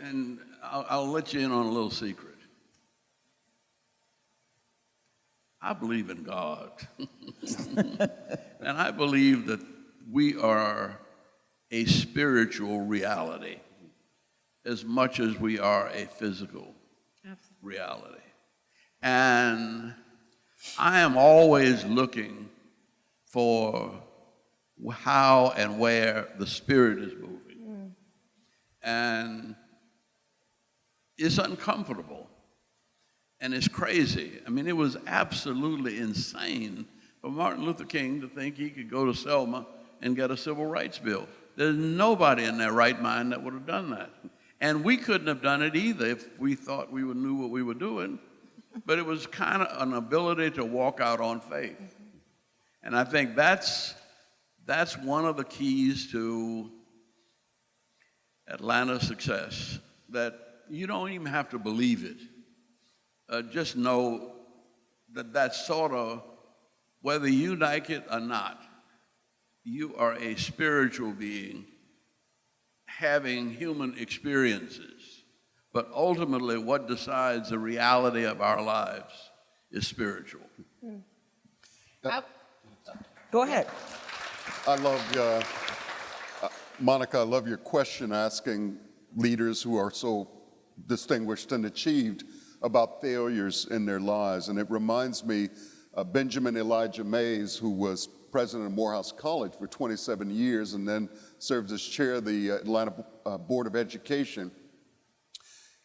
and I'll let you in on a little secret. I believe in God. And I believe that we are a spiritual reality as much as we are a physical reality. And I am always looking for how and where the Spirit is moving. And it's uncomfortable. And it's crazy. I mean, it was absolutely insane for Martin Luther King to think he could go to Selma and get a civil rights bill. There's nobody in their right mind that would have done that. And we couldn't have done it either if we thought we knew what we were doing. But it was kind of an ability to walk out on faith. And I think that's one of the keys to Atlanta's success, that you don't even have to believe it. Just know that that's sort of, whether you like it or not, you are a spiritual being having human experiences. But ultimately, what decides the reality of our lives is spiritual. Go ahead. I love, Monica, I love your question asking leaders who are so distinguished and achieved about failures in their lives. And it reminds me of Benjamin Elijah Mays, who was president of Morehouse College for 27 years and then served as chair of the Atlanta Board of Education.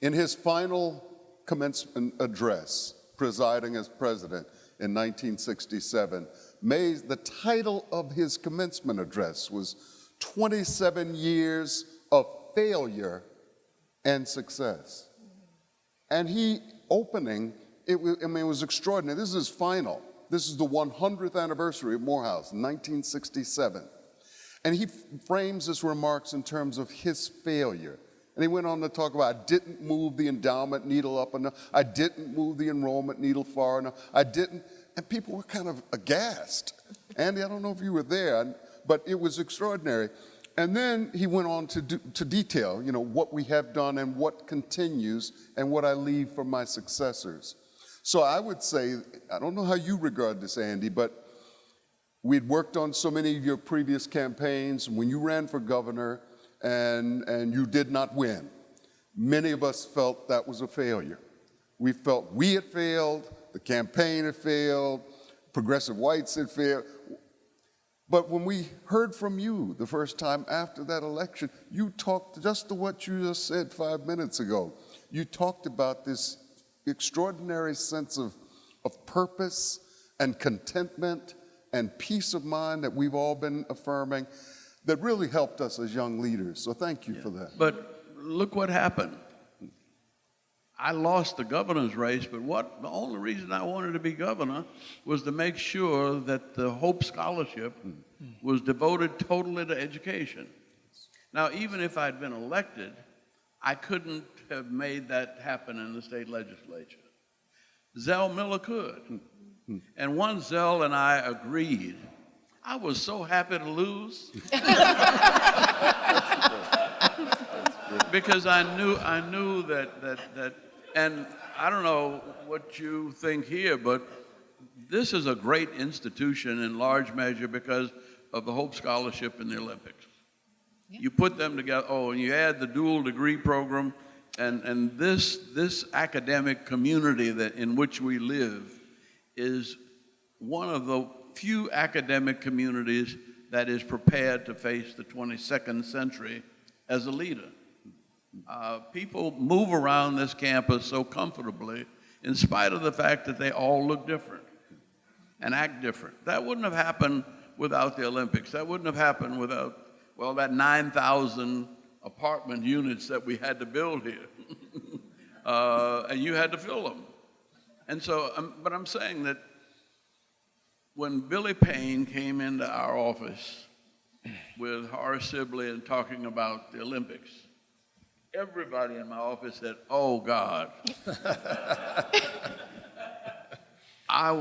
In his final commencement address, presiding as president in 1967, Mays, the title of his commencement address was 27 Years of Failure and Success. And he opening, it was extraordinary. This is his final. This is the 100th anniversary of Morehouse, 1967. And he frames his remarks in terms of his failure. And he went on to talk about, I didn't move the endowment needle up enough. I didn't move the enrollment needle far enough. I didn't, and people were kind of aghast. Andy, I don't know if you were there, but it was extraordinary. And then he went on to detail, what we have done and what continues and what I leave for my successors. So I would say, I don't know how you regard this, Andy, but we'd worked on so many of your previous campaigns. When you ran for governor and you did not win, many of us felt that was a failure. We felt we had failed, the campaign had failed, progressive whites had failed. But when we heard from you the first time after that election, you talked just to what you just said 5 minutes ago. You talked about this extraordinary sense of purpose and contentment and peace of mind that we've all been affirming that really helped us as young leaders. So thank you for that. But look what happened. I lost the governor's race, but the only reason I wanted to be governor was to make sure that the Hope Scholarship was devoted totally to education. Now, even if I'd been elected, I couldn't have made that happen in the state legislature. Zell Miller could. And once Zell and I agreed, I was so happy to lose. Because I knew that, and I don't know what you think here, but this is a great institution in large measure because of the Hope Scholarship and the Olympics. Yeah. You put them together, and you add the dual degree program, and this academic community in which we live is one of the few academic communities that is prepared to face the 22nd century as a leader. People move around this campus so comfortably in spite of the fact that they all look different and act different. That wouldn't have happened without the Olympics. That wouldn't have happened without, that 9,000 apartment units that we had to build here. And you had to fill them. And so, but I'm saying that when Billy Payne came into our office with Horace Sibley and talking about the Olympics, everybody in my office said, "Oh God."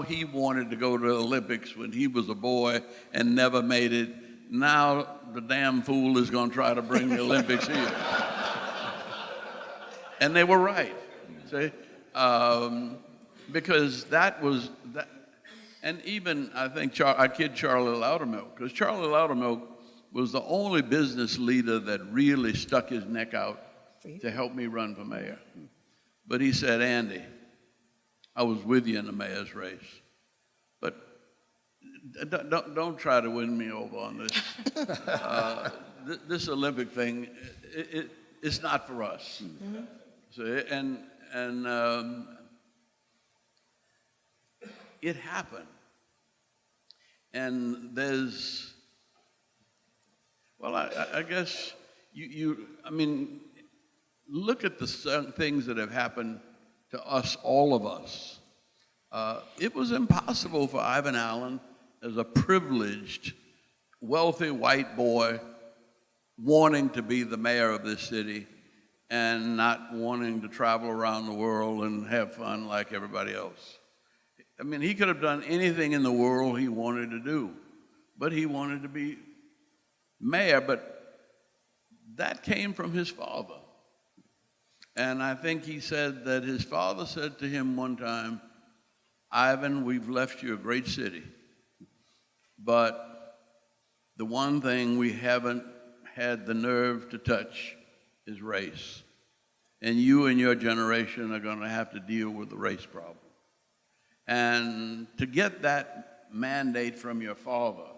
He wanted to go to the Olympics when he was a boy and never made it. Now the damn fool is going to try to bring the Olympics here. And they were right, see? Because that was, that, and even I think I kid Charlie Loudermilk, because Charlie Loudermilk was the only business leader that really stuck his neck out to help me run for mayor. But he said, "Andy, I was with you in the mayor's race, but don't try to win me over on this. This Olympic thing, it's not for us." Mm-hmm. So, it happened. And there's, well, I guess I mean, look at the things that have happened to us, all of us. It was impossible for Ivan Allen, as a privileged, wealthy white boy, wanting to be the mayor of this city and not wanting to travel around the world and have fun like everybody else. I mean, he could have done anything in the world he wanted to do, but he wanted to be mayor, but that came from his father. And I think he said that his father said to him one time, "Ivan, we've left you a great city, but the one thing we haven't had the nerve to touch is race. And you and your generation are going to have to deal with the race problem." And to get that mandate from your father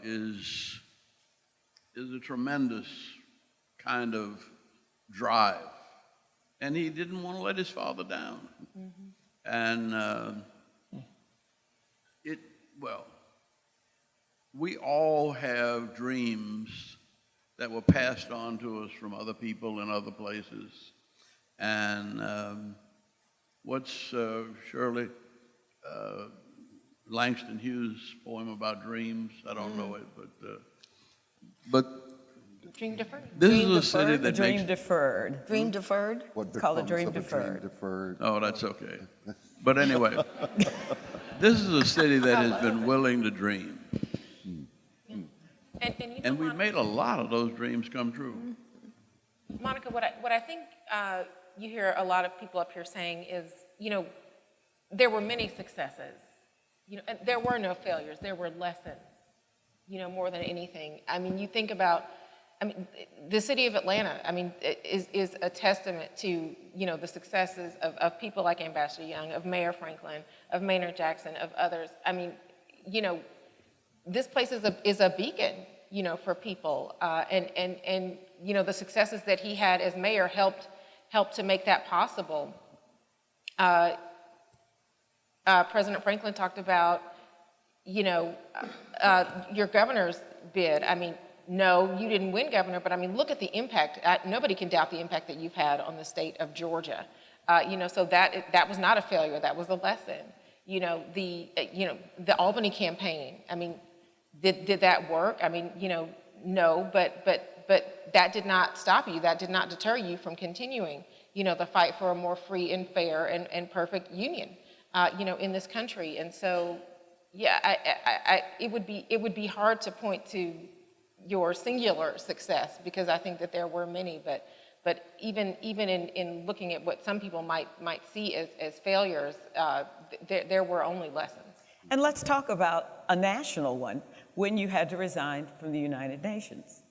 is a tremendous kind of drive. And he didn't want to let his father down. Mm-hmm. And well, we all have dreams that were passed on to us from other people in other places. And what's Shirley Langston Hughes' poem about dreams? I don't know it, but Dream deferred. This Dream is a city deferred, that dream makes deferred. Dream deferred? What Call it becomes dream of a deferred. dream deferred? Oh, that's okay. But anyway, this is a city that has been willing to dream. And we've made a lot of those dreams come true. Monica, what I think you hear a lot of people up here saying is, there were many successes. And there were no failures. There were lessons, more than anything. I mean, you think about, the city of Atlanta, is a testament to, the successes of people like Ambassador Young, of Mayor Franklin, of Maynard Jackson, of others. This place is a beacon, for people. And the successes that he had as mayor helped to make that possible. President Franklin talked about, your governor's bid. No, you didn't win governor, but look at the impact. Nobody can doubt the impact that you've had on the state of Georgia. So that was not a failure. That was a lesson. The Albany campaign. Did that work? No, but that did not stop you. That did not deter you from continuing, the fight for a more free and fair and perfect union, in this country. And so, yeah, it would be hard to point to your singular success, because I think that there were many, but even in looking at what some people might see as failures, there were only lessons. And let's talk about a national one, when you had to resign from the United Nations.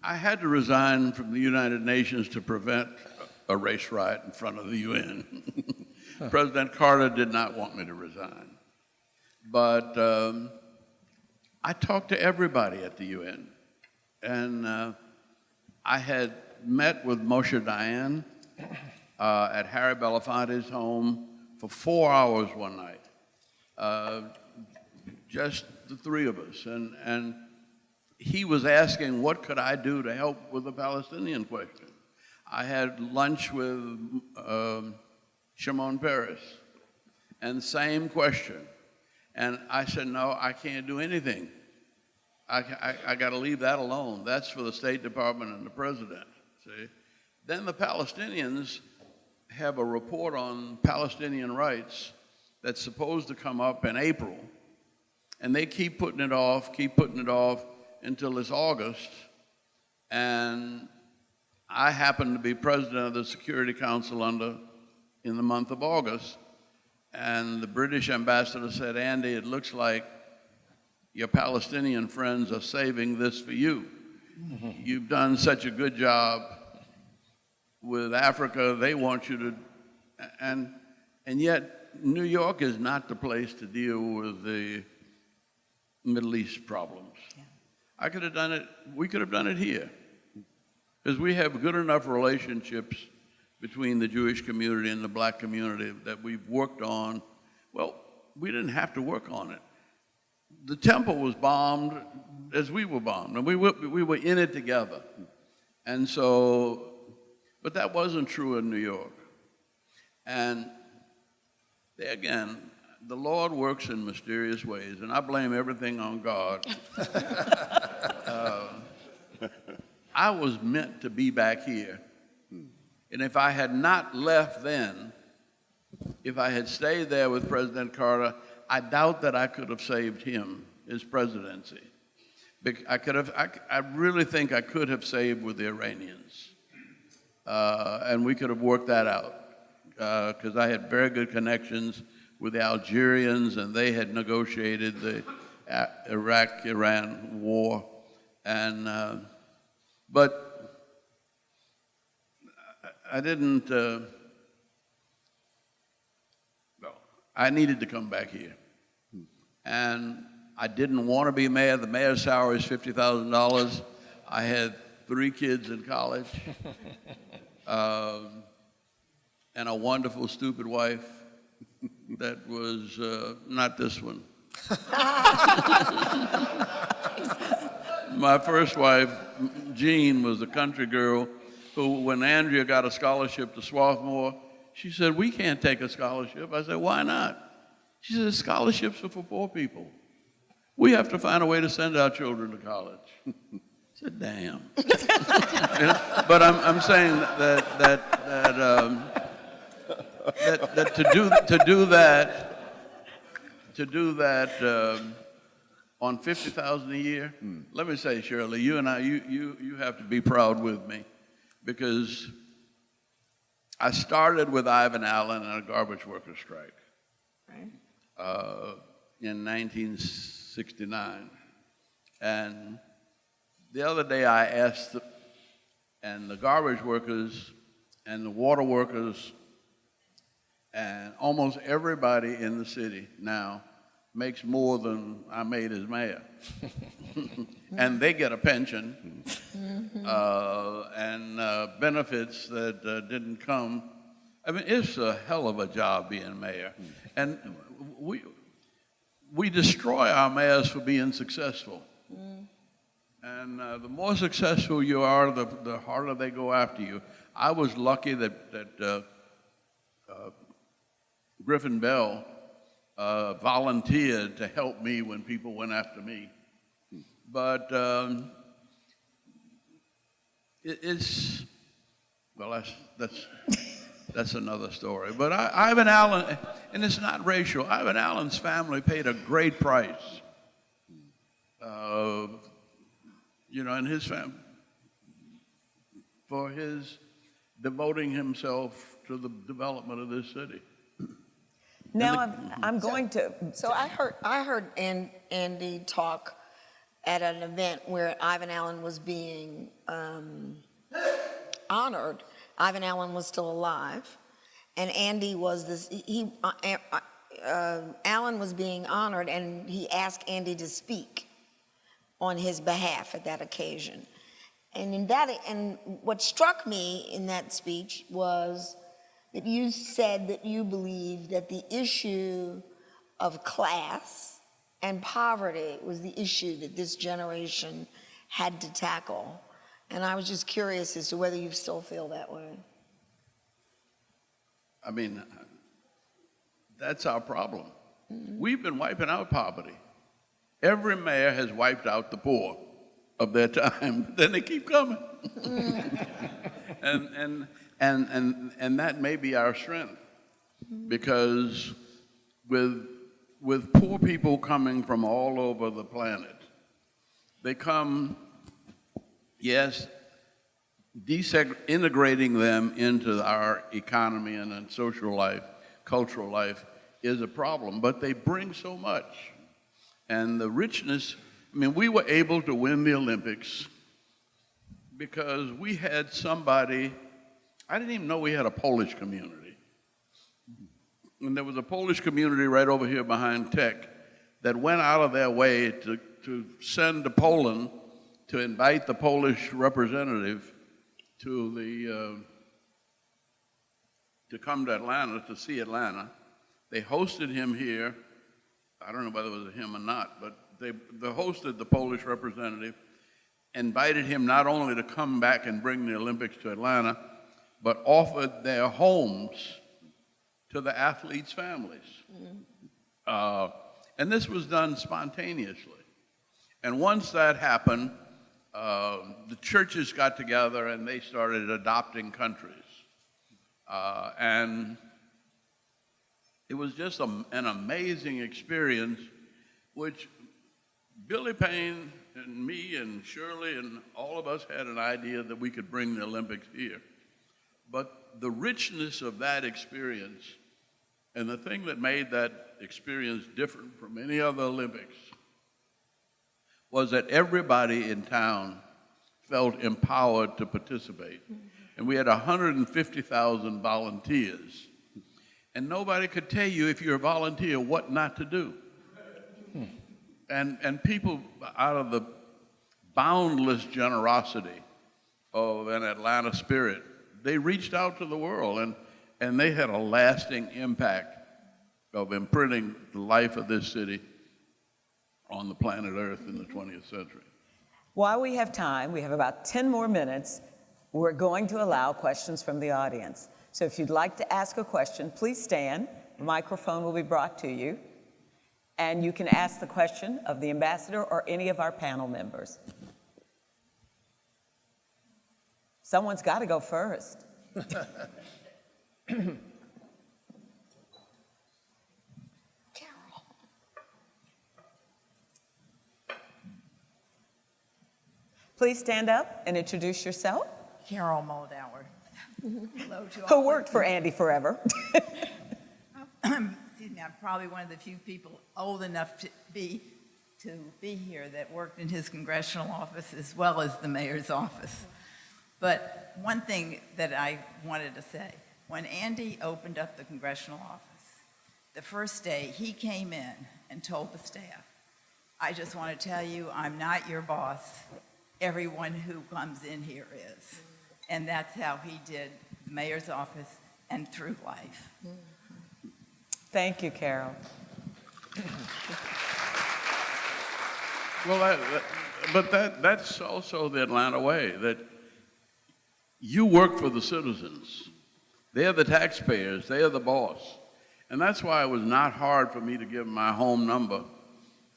I had to resign from the United Nations to prevent a race riot in front of the UN. President Carter did not want me to resign. But I talked to everybody at the UN. And I had met with Moshe Dayan at Harry Belafonte's home for 4 hours one night. Just the three of us. And he was asking, what could I do to help with the Palestinian question? I had lunch with Shimon Peres, and same question. And I said, no, I can't do anything. I got to leave that alone. That's for the State Department and the President, see? Then the Palestinians have a report on Palestinian rights that's supposed to come up in April, and they keep putting it off until it's August. And I happen to be president of the Security Council in the month of August, and the British ambassador said, Andy, it looks like your Palestinian friends are saving this for you. You've done such a good job with Africa, they want you to, and yet New York is not the place to deal with the Middle East problems. Yeah. I could have done it, we could have done it here, because we have good enough relationships between the Jewish community and the black community that we've worked on. Well, we didn't have to work on it. The temple was bombed as we were bombed, and we were in it together. And so, but that wasn't true in New York. And there again, the Lord works in mysterious ways, and I blame everything on God. I was meant to be back here. And if I had not left then, if I had stayed there with President Carter, I doubt that I could have saved him, his presidency. I really think I could have saved with the Iranians. And we could have worked that out, because I had very good connections with the Algerians, and they had negotiated the Iraq-Iran war. And, but I didn't, I needed to come back here. And I didn't want to be mayor. The mayor's salary is $50,000. I had 3 kids in college, and a wonderful, stupid wife that was not this one. My first wife, Jean, was a country girl who, when Andrea got a scholarship to Swarthmore, she said, we can't take a scholarship. I said, why not? She said, scholarships are for poor people. We have to find a way to send our children to college. I said, damn. You know? But I'm saying that to do that on $50,000 a year, let me say, Shirley, you and I, you have to be proud with me, because I started with Ivan Allen and a garbage worker strike in 1969. And the other day I asked, and the garbage workers and the water workers and almost everybody in the city now makes more than I made as mayor. And they get a pension and benefits that didn't come. I mean, it's a hell of a job being mayor. And we destroy our mayors for being successful. And the more successful you are, the harder they go after you. I was lucky that Griffin Bell volunteered to help me when people went after me. But it's, well, that's another story. But Ivan Allen, and it's not racial, Ivan Allen's family paid a great price. You know, and his family, for his devoting himself to the development of this city. Now I'm going to. So I heard Andy talk at an event where Ivan Allen was being honored. Ivan Allen was still alive, and Andy was this. Allen was being honored, and he asked Andy to speak on his behalf at that occasion. And what struck me in that speech was that you said that you believe that the issue of class and poverty was the issue that this generation had to tackle. And I was just curious as to whether you still feel that way. I mean, that's our problem. We've been wiping out poverty. Every mayor has wiped out the poor of their time. Then they keep coming. and that may be our strength, because with poor people coming from all over the planet, they come, yes, integrating them into our economy and social life, cultural life, is a problem, but they bring so much. And the richness, I mean, we were able to win the Olympics because we had somebody, I didn't even know we had a Polish community. And there was a Polish community right over here behind Tech that went out of their way to send to Poland to invite the Polish representative to come to Atlanta, to see Atlanta. They hosted him here. I don't know whether it was him or not, but they hosted the Polish representative, invited him not only to come back and bring the Olympics to Atlanta, but offered their homes to the athletes' families. And this was done spontaneously. And once that happened, the churches got together and they started adopting countries. And it was just an amazing experience, which Billy Payne and me and Shirley and all of us had an idea that we could bring the Olympics here. But the richness of that experience, and the thing that made that experience different from any other Olympics, was that everybody in town felt empowered to participate. And we had 150,000 volunteers. And nobody could tell you, if you're a volunteer, what not to do. And people, out of the boundless generosity of an Atlanta spirit, they reached out to the world, and they had a lasting impact of imprinting the life of this city on the planet Earth in the 20th century. While we have time, we have about 10 more minutes, we're going to allow questions from the audience. So if you'd like to ask a question, please stand. The microphone will be brought to you. And you can ask the question of the ambassador or any of our panel members. Someone's got to go first. Please stand up and introduce yourself. Carol Moldauer. Hello to Who all. worked for Andy forever. Excuse me, I'm probably one of the few people old enough to be here that worked in his congressional office as well as the mayor's office. But one thing that I wanted to say, when Andy opened up the congressional office, the first day he came in and told the staff, I just want to tell you, I'm not your boss. Everyone who comes in here is. And that's how he did the mayor's office and through life. Thank you, Carol. Well, that's also the Atlanta way, that you work for the citizens. They're the taxpayers, they're the boss. And that's why it was not hard for me to give my home number.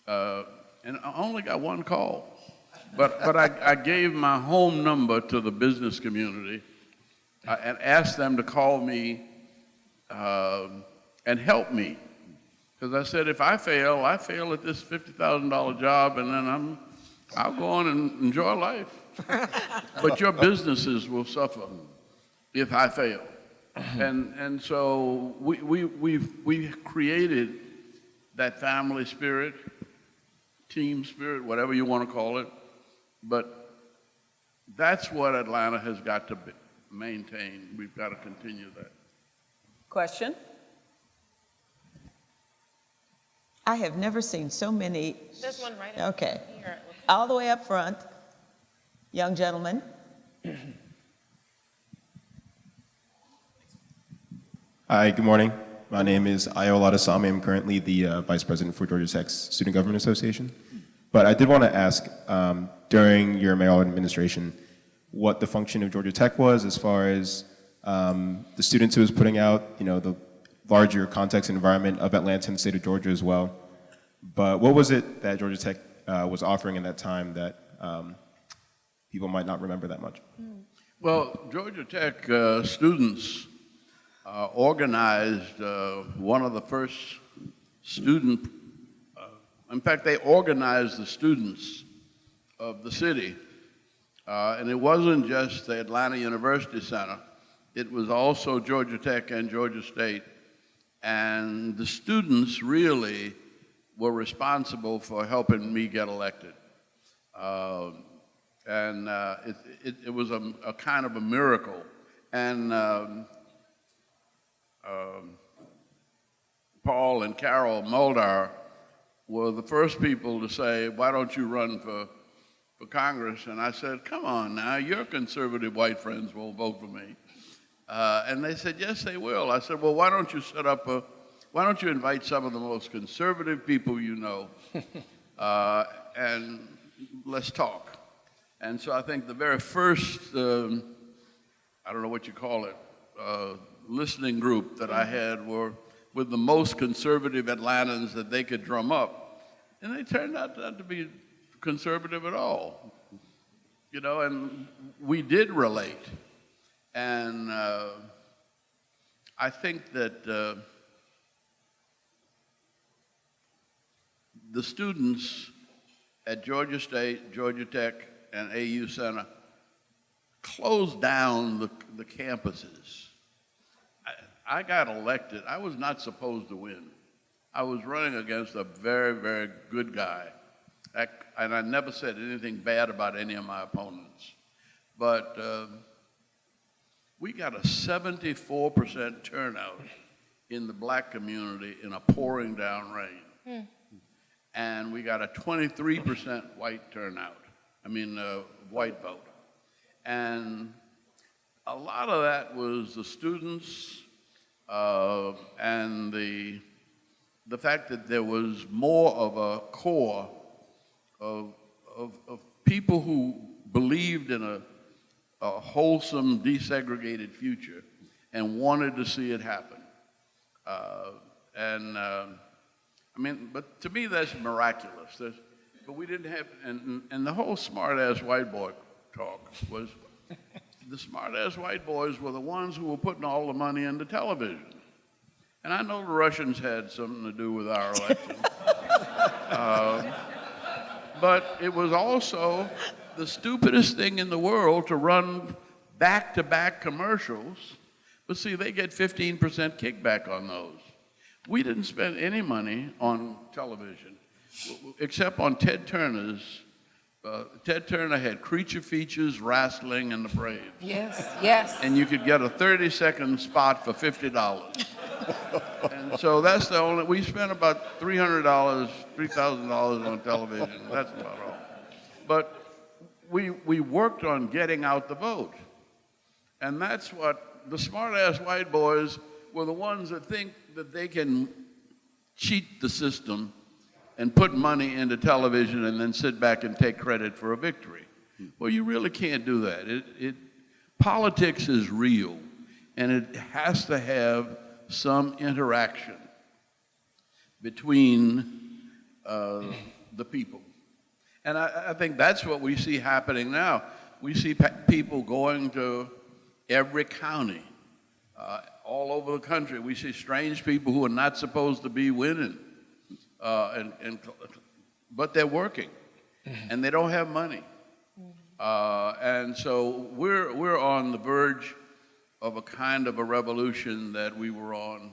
And I only got one call. But I gave my home number to the business community and asked them to call me and help me. Because I said, if I fail at this $50,000 job, and then I'll go on and enjoy life. But your businesses will suffer if I fail. And so we've created that family spirit, team spirit, whatever you want to call it. But that's what Atlanta has got to maintain. We've got to continue that. Question? I have never seen so many. There's one right up Okay. here. All the way up front. Young gentleman. Hi, good morning. My name is Ayo Ladasami. I'm currently the Vice President for Georgia Tech's Student Government Association. But I did want to ask, during your mayoral administration, what the function of Georgia Tech was as far as the students it was putting out, the larger context and environment of Atlanta and the state of Georgia as well. But what was it that Georgia Tech was offering in that time that people might not remember that much? Well, Georgia Tech students organized one of the first student, in fact, they organized the students of the city. And it wasn't just the Atlanta University Center. It was also Georgia Tech and Georgia State. And the students really were responsible for helping me get elected. It was a kind of a miracle. And Paul and Carol Mulder were the first people to say, why don't you run for Congress? And I said, come on now, your conservative white friends won't vote for me. And they said, yes, they will. I said, well, why don't you invite some of the most conservative people you know, and let's talk. And so I think the very first, I don't know what you call it, listening group that I had were with the most conservative Atlantans that they could drum up. And they turned out not to be conservative at all, and we did relate. And I think that the students at Georgia State, Georgia Tech, and AU Center closed down the campuses. I got elected. I was not supposed to win. I was running against a very, very good guy. And I never said anything bad about any of my opponents. But we got a 74% turnout in the black community in a pouring down rain. And we got a 23% white turnout, white vote. And a lot of that was the students and the fact that there was more of a core of people who believed in a wholesome, desegregated future and wanted to see it happen. But to me, that's miraculous. But we didn't have, and the whole smart-ass white boy talk was, the smart-ass white boys were the ones who were putting all the money into television. And I know the Russians had something to do with our election. But it was also the stupidest thing in the world to run back-to-back commercials. But see, they get 15% kickback on those. We didn't spend any money on television, except on Ted Turner's. Ted Turner had Creature Features, Wrestling, and the Braves. Yes, yes. And you could get a 30-second spot for $50. And so that's the only, we spent about $300, $3,000 on television. That's about all. But we worked on getting out the vote. And that's what the smart-ass white boys were the ones that think that they can cheat the system and put money into television and then sit back and take credit for a victory. Well, you really can't do that. Politics is real, and it has to have some interaction between the people. And I think that's what we see happening now. We see people going to every county, all over the country. We see strange people who are not supposed to be winning, but they're working, and they don't have money. And so we're on the verge of a kind of a revolution that we were on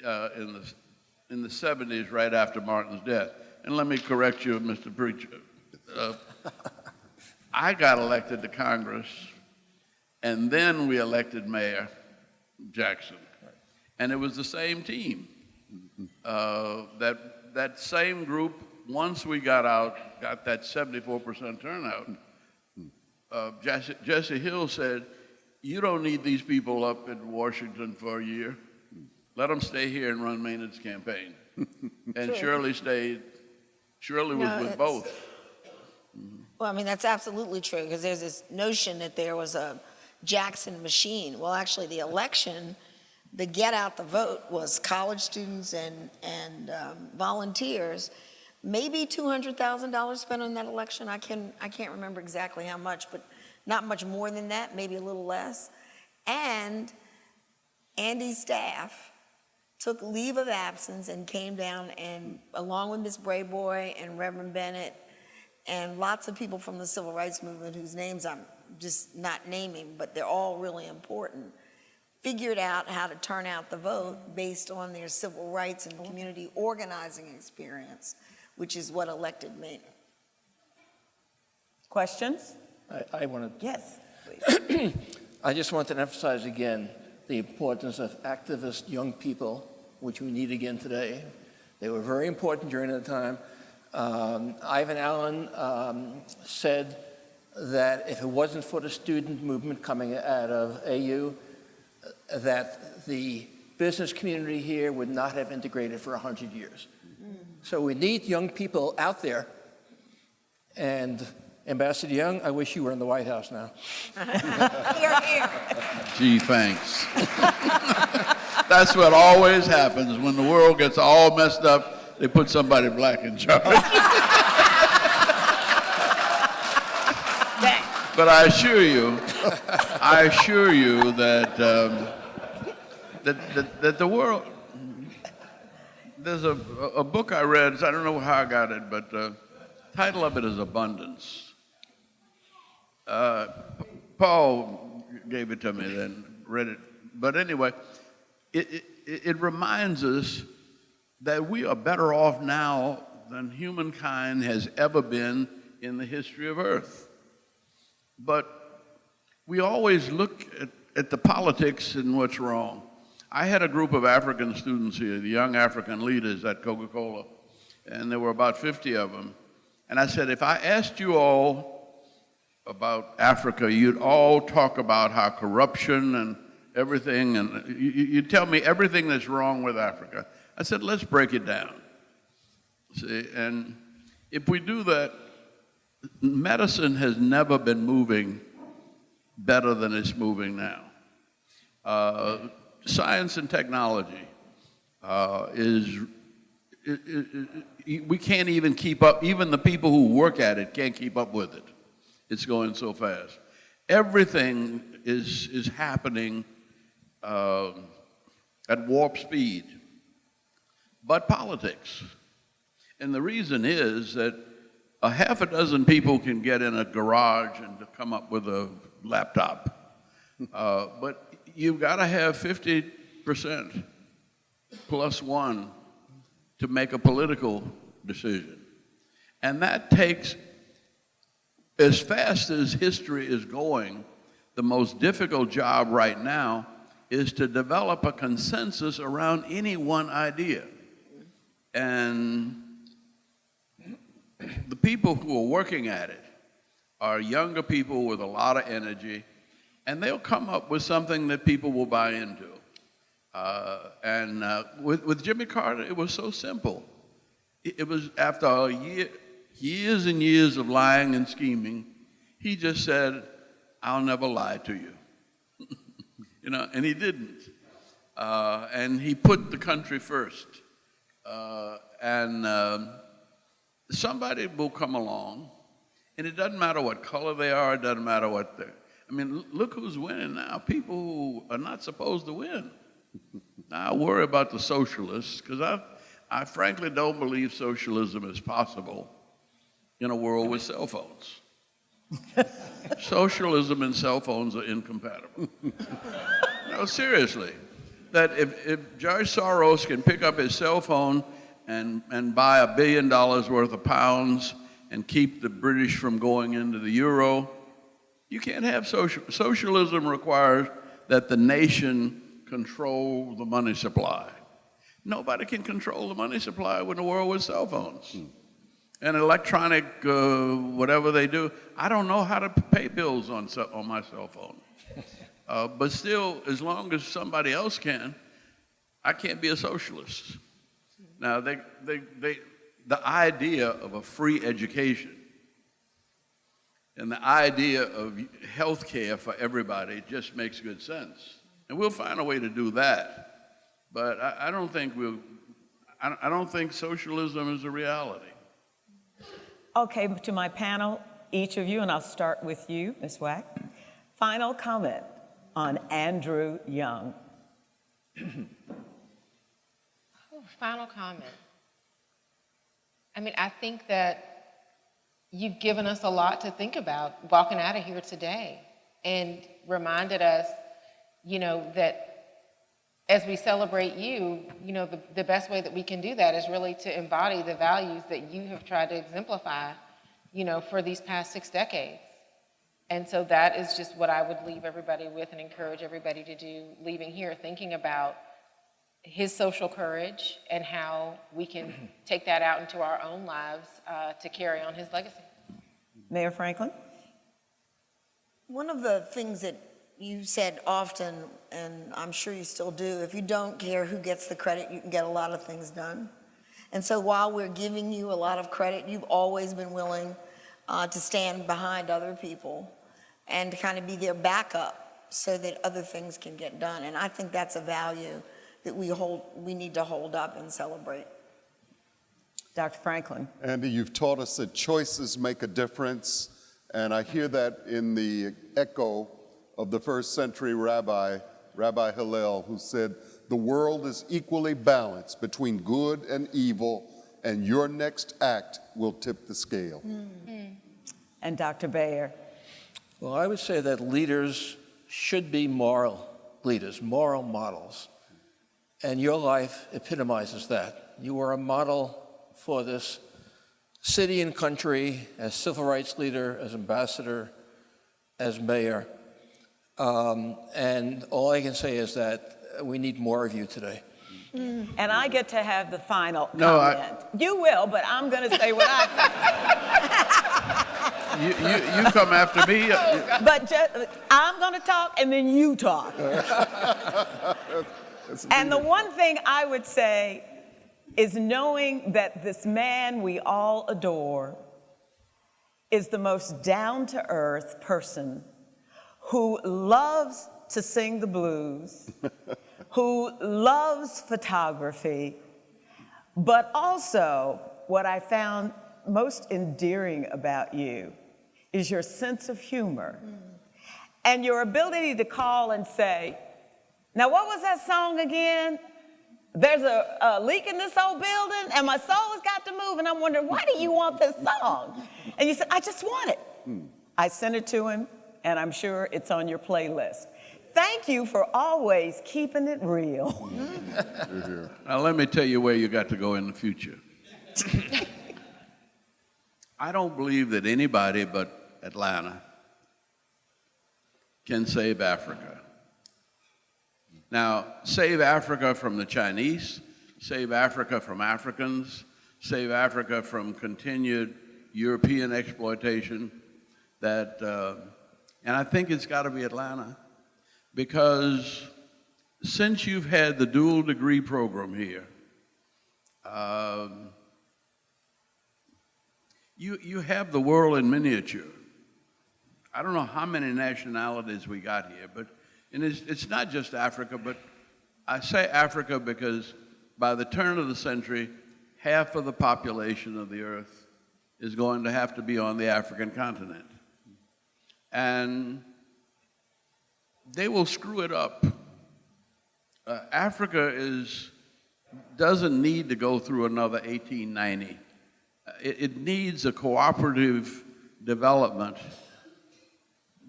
in the 70s, right after Martin's death. And let me correct you, Mr. Preacher. I got elected to Congress, and then we elected Mayor Jackson. And it was the same team. That same group, once we got that 74% turnout, Jesse Hill said, you don't need these people up in Washington for a year. Let them stay here and run Maynard's campaign. And Shirley stayed. Shirley was with both. Well, I mean, that's absolutely true, because there's this notion that there was a Jackson machine. Well, actually, the election, the get out the vote was college students and volunteers. Maybe $200,000 spent on that election. I can't remember exactly how much, but not much more than that, maybe a little less. And Andy's staff took leave of absence and came down, and along with Miss Brayboy and Reverend Bennett and lots of people from the civil rights movement whose names I'm just not naming, but they're all really important, figured out how to turn out the vote based on their civil rights and community organizing experience, which is what elected Maynard. Questions? I want to. Yes, please. I just want to emphasize again the importance of activist young people, which we need again today. They were very important during that time. Ivan Allen said that if it wasn't for the student movement coming out of AU, that the business community here would not have integrated for 100 years. So we need young people out there. And Ambassador Young, I wish you were in the White House now. Here, here. Gee, thanks. That's what always happens when the world gets all messed up. They put somebody black in charge. But I assure you that that the world. There's a book I read. I don't know how I got it, but the title of it is Abundance. Paul gave it to me, then read it. But anyway, it reminds us that we are better off now than humankind has ever been in the history of Earth. But we always look at the politics and what's wrong. I had a group of African students here, the young African leaders at Coca-Cola, and there were about 50 of them. And I said, if I asked you all about Africa, you'd all talk about how corruption and everything, and you'd tell me everything that's wrong with Africa. I said, let's break it down. See, and if we do that, medicine has never been moving better than it's moving now. Science and technology we can't even keep up. Even the people who work at it can't keep up with it. It's going so fast. Everything is happening at warp speed, but politics. And the reason is that a half a dozen people can get in a garage and to come up with a laptop. But you've got to have 50% plus one to make a political decision. And that takes, as fast as history is going, the most difficult job right now is to develop a consensus around any one idea. And the people who are working at it are younger people with a lot of energy, and they'll come up with something that people will buy into. With Jimmy Carter, it was so simple. It was after years and years of lying and scheming, he just said, I'll never lie to you. And he didn't. And he put the country first. Somebody will come along, and it doesn't matter what color they are, it doesn't matter what they're. Look who's winning now. People who are not supposed to win. Now, I worry about the socialists, because I frankly don't believe socialism is possible in a world with cell phones. Socialism and cell phones are incompatible. No, seriously. That if George Soros can pick up his cell phone and buy $1 billion worth of pounds and keep the British from going into the euro, you can't have socialism requires that the nation control the money supply. Nobody can control the money supply in a world with cell phones. And electronic, whatever they do, I don't know how to pay bills on my cell phone. But still, as long as somebody else can, I can't be a socialist. Now, the idea of a free education And the idea of health care for everybody just makes good sense. And we'll find a way to do that. But I don't think I don't think socialism is a reality. Okay, to my panel, each of you, and I'll start with you, Ms. Wack. Final comment on Andrew Young. Final comment. I mean, I think that you've given us a lot to think about walking out of here today, and reminded us, you know, that as we celebrate you, you know, the best way that we can do that is really to embody the values that you have tried to exemplify, you know, for these past 6 decades. And so that is just what I would leave everybody with and encourage everybody to do, leaving here thinking about his social courage and how we can take that out into our own lives to carry on his legacy. Mayor Franklin? One of the things that you said often, and I'm sure you still do, if you don't care who gets the credit, you can get a lot of things done. And so while we're giving you a lot of credit, you've always been willing to stand behind other people and to kind of be their backup so that other things can get done. And I think that's a value that we need to hold up and celebrate. Dr. Franklin. Andy, you've taught us that choices make a difference, and I hear that in the echo of the first century rabbi, Rabbi Hillel, who said, the world is equally balanced between good and evil, and your next act will tip the scale. And Dr. Bayer. Well, I would say that leaders should be moral leaders, moral models. And your life epitomizes that. You are a model for this city and country, as civil rights leader, as ambassador, as mayor. And all I can say is that we need more of you today. And I get to have the final comment. You will, but I'm going to say what I think. You come after me. But I'm going to talk, and then you talk. And the one thing I would say is knowing that this man we all adore is the most down-to-earth person who loves to sing the blues, who loves photography, but also what I found most endearing about you is your sense of humor and your ability to call and say, now what was that song again? There's a leak in this old building and my soul has got to move, and I'm wondering, why do you want this song? And you said, I just want it. I sent it to him, and I'm sure it's on your playlist. Thank you for always keeping it real. Now let me tell you where you got to go in the future. I don't believe that anybody but Atlanta can save Africa. Now, save Africa from the Chinese, save Africa from Africans, save Africa from continued European exploitation. And I think it's got to be Atlanta, because since you've had the dual degree program here, you have the world in miniature. I don't know how many nationalities we got here, and it's not just Africa, but I say Africa because by the turn of the century, half of the population of the earth is going to have to be on the African continent. And they will screw it up. Africa doesn't need to go through another 1890. It needs a cooperative development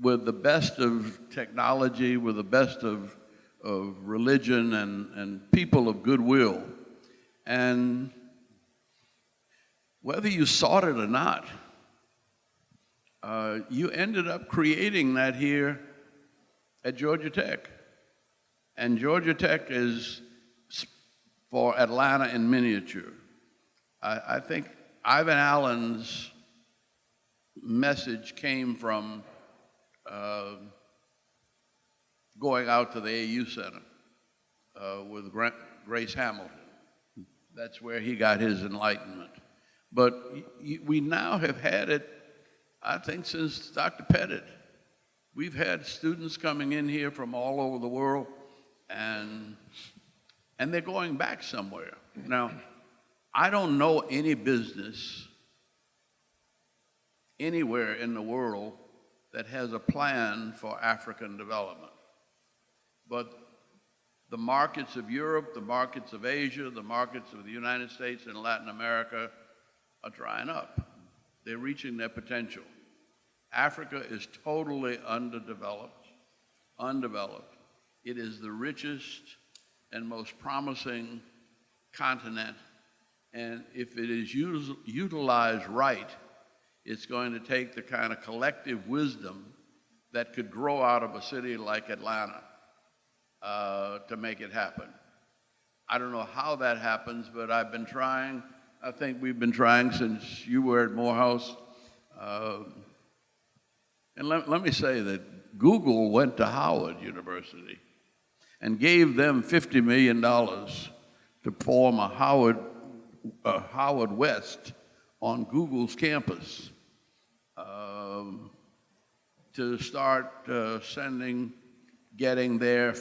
with the best of technology, with the best of religion and people of goodwill. And whether you sought it or not, you ended up creating that here at Georgia Tech. And Georgia Tech is for Atlanta in miniature. I think Ivan Allen's message came from going out to the AU Center with Grace Hamilton. That's where he got his enlightenment. But we now have had it I think since Dr. Pettit. We've had students coming in here from all over the world, and they're going back somewhere. Now, I don't know any business anywhere in the world that has a plan for African development. But the markets of Europe, the markets of Asia, the markets of the United States and Latin America are drying up. They're reaching their potential. Africa is totally undeveloped. It is the richest and most promising continent, and if it is utilized right, it's going to take the kind of collective wisdom that could grow out of a city like Atlanta to make it happen. I don't know how that happens, but I've been trying. I think we've been trying since you were at Morehouse. And let me say that Google went to Howard University and gave them $50 million to form a Howard West on Google's campus to start getting their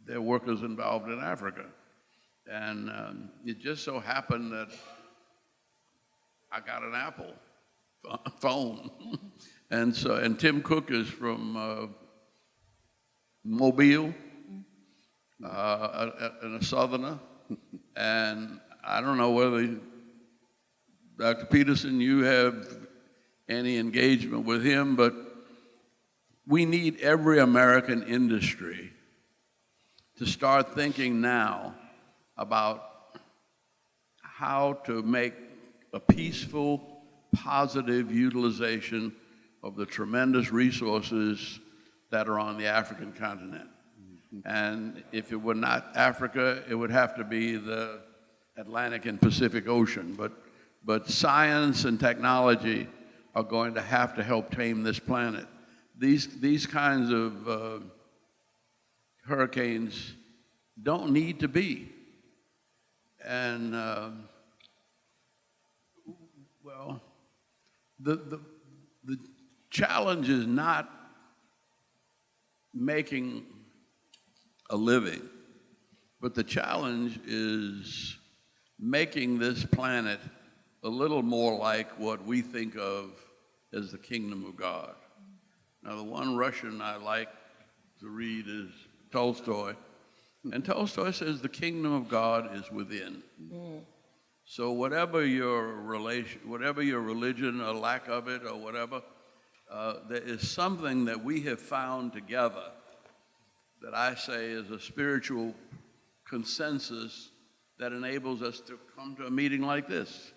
workers involved in Africa. And it just so happened that I got an Apple phone. And Tim Cook is from Mobile, and a Southerner. And I don't know whether, Dr. Peterson, you have any engagement with him, but we need every American industry to start thinking now about how to make a peaceful, positive utilization of the tremendous resources that are on the African continent. And if it were not Africa, it would have to be the Atlantic and Pacific Ocean. But science and technology are going to have to help tame this planet. These kinds of hurricanes don't need to be. And well, the challenge is not making a living, but the challenge is making this planet a little more like what we think of as the kingdom of God. Now, the one Russian I like to read is Tolstoy, and Tolstoy says the kingdom of God is within. So whatever your religion or lack of it or whatever, there is something that we have found together that I say is a spiritual consensus that enables us to come to a meeting like this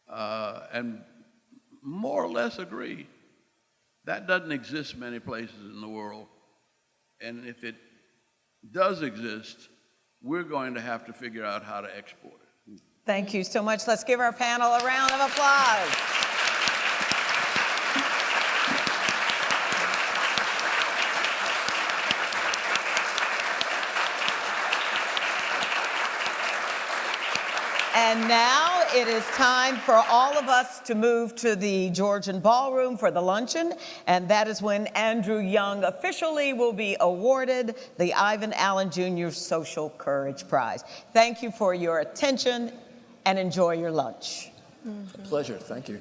and more or less agree. That doesn't exist many places in the world. And if it does exist, we're going to have to figure out how to export it. Thank you so much. Let's give our panel a round of applause. And now it is time for all of us to move to the Georgian Ballroom for the luncheon, and that is when Andrew Young officially will be awarded the Ivan Allen Jr. Social Courage Prize. Thank you for your attention, and enjoy your lunch. A pleasure, thank you.